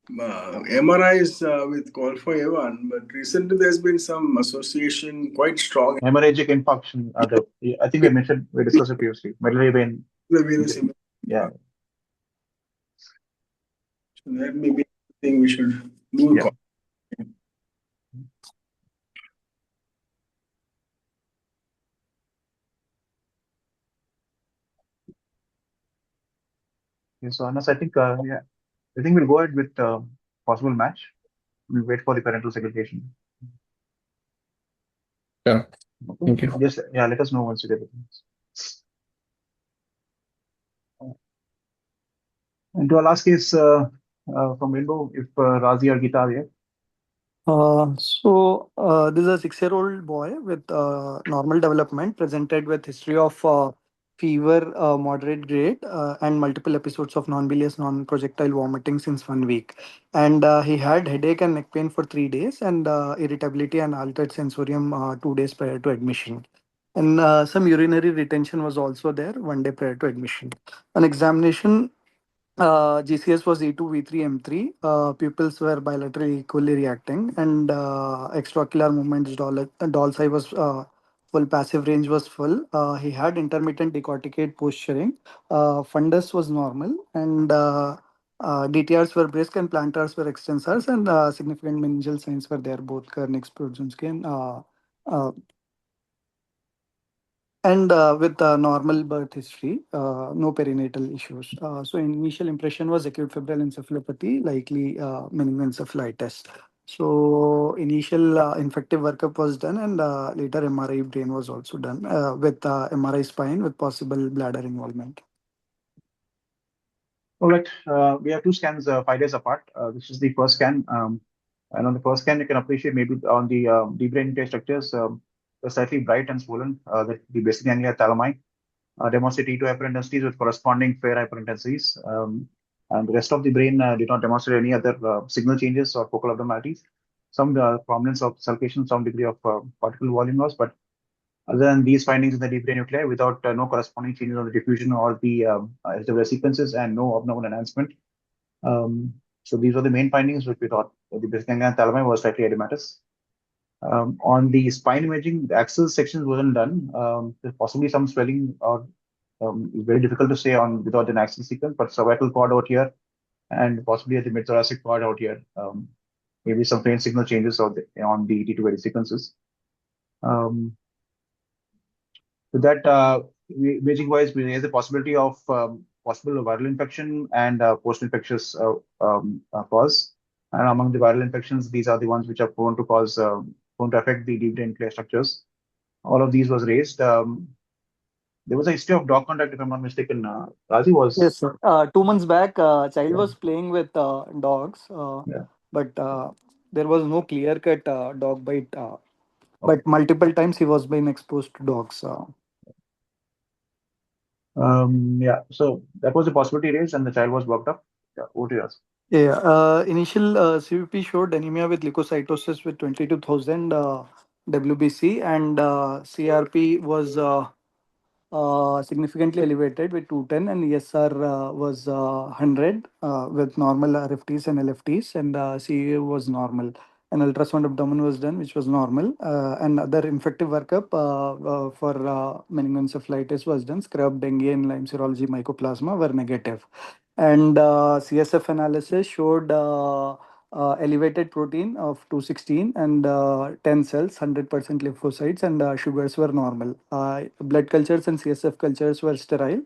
MRIs with call4A1, but recently there's been some association quite strong. Hemorrhagic infarction. I think we discussed it previously. Medullary vein. Yeah. So that may be the thing we should do. Yeah. So Anas, I think yeah, I think we'll go ahead with possible match. We'll wait for the parental segregation. Yeah. Thank you. Just yeah, let us know once you get the things. And to our last case from Rainbow, if Razi or Geeta are here. This is a 6-year-old boy with normal development, presented with history of fever, moderate grade, and multiple episodes of non-bilious, non-projectile vomiting since 1 week. And he had headache and neck pain for 3 days, and irritability and altered sensorium 2 days prior to admission. And some urinary retention was also there 1 day prior to admission. On examination, GCS was E2, V3, M3. Pupils were bilaterally equally reacting, and extraocular movements, doll size was full, passive range was full. He had intermittent decorticate posturing. Fundus was normal, and DTRs were brisk and plantars were extensors, and significant meningeal signs were there, both Kernig's, Prodzimski, and with normal birth history, no perinatal issues. So initial impression was acute febrile encephalopathy, likely meningoencephalitis. So initial infective workup was done, and later MRI brain was also done with MRI spine with possible bladder involvement. All right, we have 2 scans 5 days apart. This is the first scan. And on the first scan, you can appreciate maybe on the deep brain structures, they're slightly bright and swollen. The basic ganglia thalami demonstrate T2 hyperintensities with corresponding fair hyperintensities. And the rest of the brain did not demonstrate any other signal changes or focal abnormalities. Some prominence of sulcation, some degree of cortical volume loss, but other than these findings in the deep brain nuclei, without no corresponding changes on the diffusion or the SWS sequences and no abnormal enhancement. So these were the main findings which we thought the basic ganglion thalami was slightly edematous. On the spine imaging, the axial sections wasn't done. There's possibly some swelling, or it's very difficult to say on without an axial sequence, but cervical cord out here and possibly at the mid thoracic cord out here. Maybe some faint signal changes on the T280 sequences. With that, imaging wise, we raise the possibility of possible viral infection and post-infectious cause. And among the viral infections, these are the ones which are prone to cause, prone to affect the deep brain nuclear structures. All of these was raised. There was a history of dog contact, if I'm not mistaken. Razi was. Yes, sir. 2 months back, child was playing with dogs, but there was no clear-cut dog bite. But multiple times he was being exposed to dogs. Yeah, so that was a possibility raised, and the child was worked up. Yeah, over to yours. Yeah, initial CVP showed anemia with leukocytosis with 22,000 WBC, and CRP was significantly elevated with 210, and ESR was 100 with normal RFTs and LFTs, and CA was normal. An ultrasound abdomen was done, which was normal, and other infective workup for meningoencephalitis was done. Scrub, dengue, and Lyme serology mycoplasma were negative. And CSF analysis showed elevated protein of 216 and 10 cells, 100% lymphocytes, and sugars were normal. Blood cultures and CSF cultures were sterile.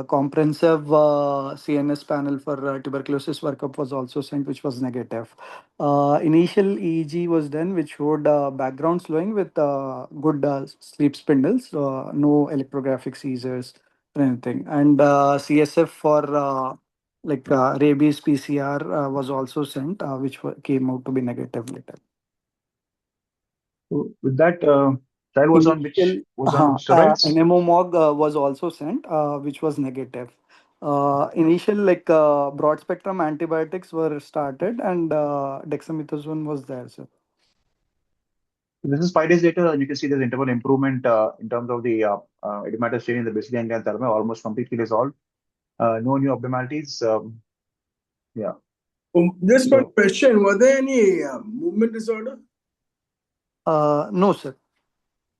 Comprehensive CNS panel for tuberculosis workup was also sent, which was negative. Initial EEG was done, which showed background slowing with good sleep spindles, no electrographic seizures or anything. And CSF for rabies PCR was also sent, which came out to be negative later. So with that, child was on which steroids? NMO-MOG was also sent, which was negative. Initial broad spectrum antibiotics were started, and dexamethasone was there, sir. This is 5 days later, and you can see there's interval improvement in terms of the edematous change in the basic ganglion thalami, almost completely resolved. No new abnormalities. Yeah. Just one question: were there any movement disorder? No, sir.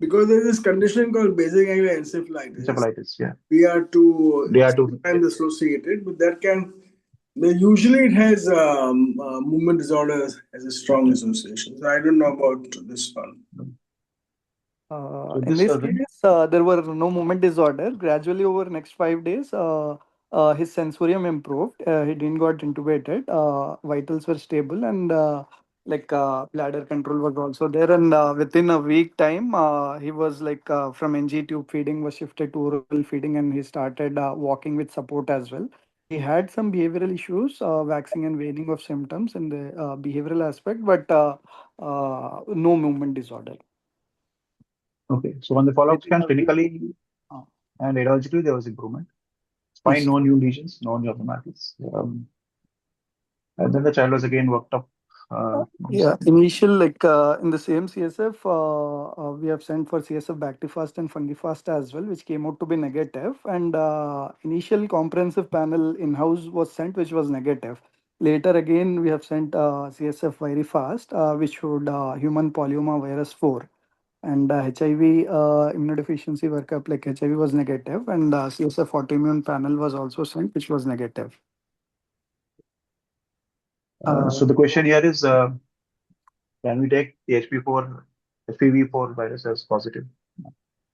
Because there's this condition called basic ganglion encephalitis. Encephalitis, yeah. DR2 and associated, but that can. Usually, it has movement disorders as a strong association. So I don't know about this one. In this case, there were no movement disorder. Gradually, over the next 5 days, his sensorium improved. He didn't got intubated. Vitals were stable, and bladder control was also there. And within a week time, he was from NG tube feeding was shifted to oral feeding, and he started walking with support as well. He had some behavioral issues, waxing and waning of symptoms in the behavioral aspect, but no movement disorder. Okay, so on the follow-up scan, clinically and radiologically, there was improvement. Spine, no new lesions, no new abnormalities. And then the child was again worked up. Initial in the same CSF, we have sent for CSF Bactifast and Fungifast as well, which came out to be negative. And initial comprehensive panel in-house was sent, which was negative. Later again, we have sent CSF Virifast, which showed human polyoma virus 4. And HIV immunodeficiency workup like HIV was negative, and CSF autoimmune panel was also sent, which was negative. So the question here is, can we take the HPV4 virus as positive?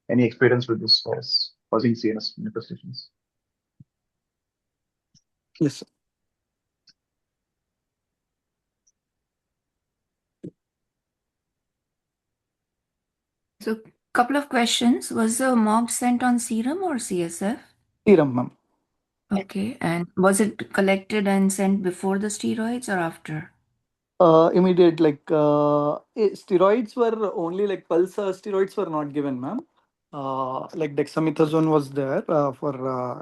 Any experience with this virus causing CNS manifestations? Yes. So, couple of questions. Was the MOG sent on serum or CSF? Serum, ma'am. Okay, and was it collected and sent before the steroids or after? Immediate, steroids were only pulse steroids were not given, ma'am. Dexamethasone was there for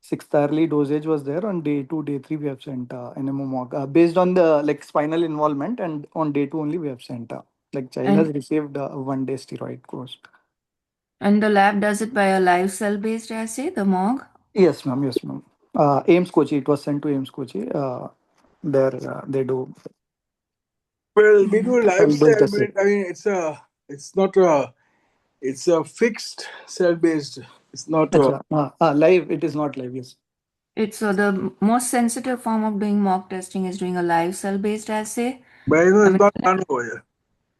sixth hourly dosage was there. On day 2, day 3, we have sent NMO mock based on the like spinal involvement, and on day 2 only we have sent like child has And received a 1 day steroid course. and the lab does it by a live cell-based assay, the MOG? Yes, ma'am. Yes, ma'am. Ames Kochi. It was sent to Ames Kochi. There they do. Well, we do live Cell-based cell, assay. but I mean, it's a fixed cell based. It's not. Acha, live. It is not live. Yes. It's the most sensitive form of doing mock testing is doing a live cell-based assay. But I it's mean, not done over here.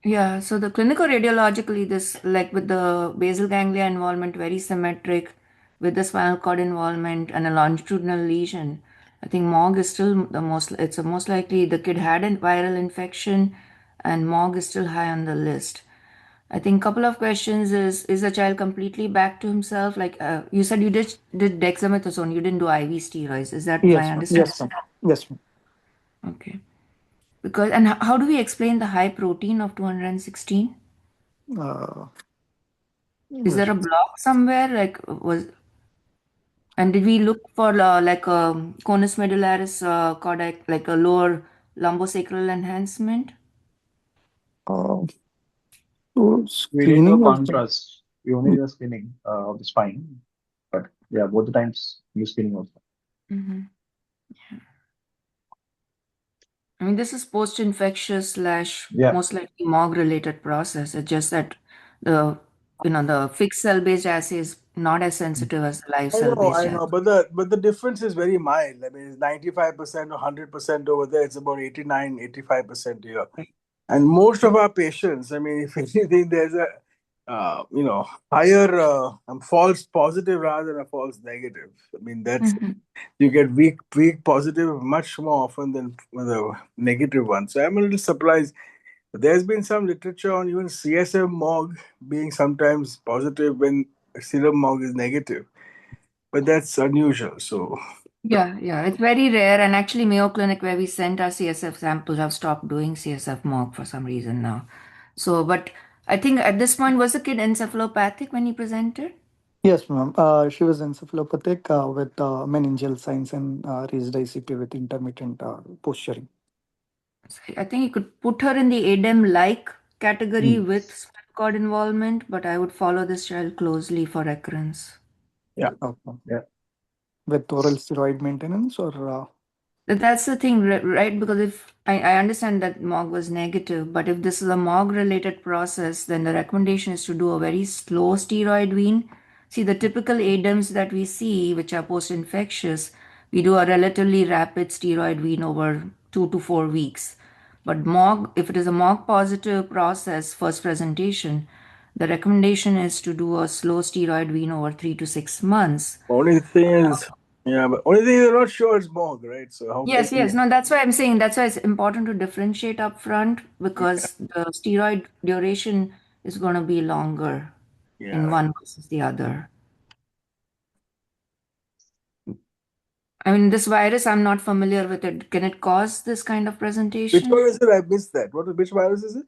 yeah, so the clinical radiologically, this like with the basal ganglia involvement, very symmetric, with the spinal cord involvement and a longitudinal lesion. I think MOG is still the most, it's the most likely the kid had a viral infection and MOG is still high on the list. I think couple of questions is the child completely back to himself? Like you said you did dexamethasone, you didn't do IV steroids. Is that my Yes, ma'am. understanding? Yes, ma'am. Yes, ma'am. Okay. Because and how do we explain the high protein of 216? Is there a block somewhere? Like and did we look for like a conus medullaris cardiac, like a lower lumbosacral enhancement? We So didn't do screening was done. contrast. We only did a screening of the spine. But yeah, both the times use screening also. Mm-hmm. Yeah. I mean, this is post-infectious / most likely MOG-related process. It's just that the fixed cell-based assay is not as sensitive as the live cell-based I assay. know, but the difference is very mild. I mean, it's 95% or 100% over there. It's about 89, 85% here. And most of our patients, I mean, if anything, there's a higher false positive rather than a false negative. I mean, that's you get weak positive much more often than the negative one. So I'm a little surprised. There's been some literature on even CSF MOG being sometimes positive when serum MOG is negative, but that's unusual. So Yeah, it's very rare. And actually, Mayo Clinic, where we sent our CSF samples, have stopped doing CSF MOG for some reason now. So, but I think at this point, was the kid encephalopathic when he presented? Yes, ma'am. She was encephalopathic with meningeal signs and raised ICP with intermittent posturing. I think you could put her in the ADEM-like category with spinal cord involvement, but I would follow this child closely for recurrence. Yeah. Okay. Yeah. With oral steroid maintenance or. That's the thing, right? Because if I understand that MOG was negative, but if this is a MOG-related process, then the recommendation is to do a very slow steroid wean. See, the typical ADEMs that we see, which are post-infectious, we do a relatively rapid steroid wean over 2 to 4 weeks. But MOG, if it is a MOG positive process, first presentation, the recommendation is to do a slow steroid wean over 3 to 6 months. only thing is, but only thing you're not sure it's MOG, right? So how Yes. can you? No, that's why I'm saying that's why it's important to differentiate up front because the steroid duration is going to be longer in one versus the other. I mean, this virus, I'm not familiar with it. Can it cause this kind of Which presentation? one is it? I missed that. Which virus is it?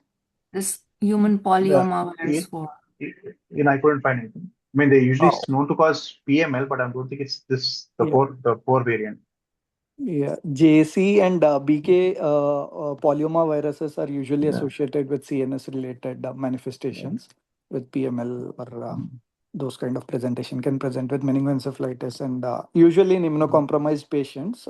This human polyoma virus 4. I couldn't find anything. I mean, they usually known to cause PML, but I don't think it's the core variant. Yeah, JC and BK polyoma viruses are usually associated with CNS-related manifestations with PML or those kind of presentation can present with meningoencephalitis and usually in immunocompromised patients.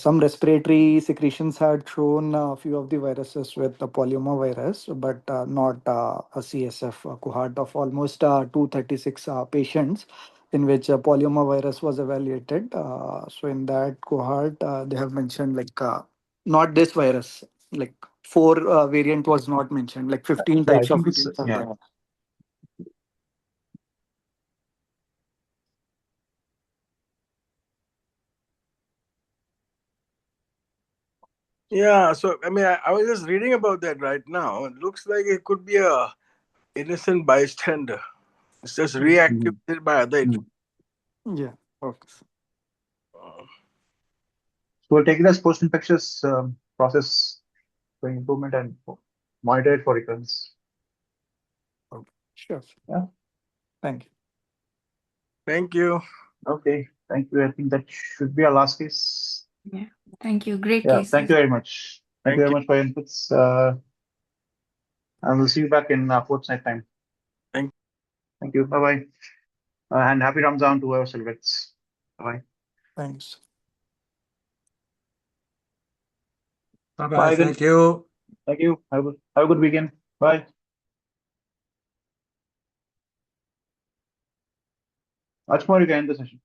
Some respiratory secretions had shown a few of the viruses with the polyoma virus, but not a CSF cohort of almost 236 patients in which polyoma virus was evaluated. So in that cohort, they have mentioned not this virus, like 4 variant was not mentioned, like 15 I types of think it's variants. Yeah, so I mean, I was just reading about that right now. It looks like it could be a innocent bystander. It's just reactivated by other. Yeah. Okay. So we'll take it as post-infectious process for improvement and monitor it for recurrence. Sure. Yeah. Thank you. Thank you. Okay, thank you. I think that should be our last case. Yeah. Thank you. Great Yeah, cases. thank you very much. Thank you very much for your inputs. And we'll see you back in fortnight time. Thank you. Bye bye. And happy Ramzan to our celebrates. Bye. Thanks. Bye-bye. Bye. Thank you. Thank you. Have a good weekend. Bye. Achmar, you can end the session.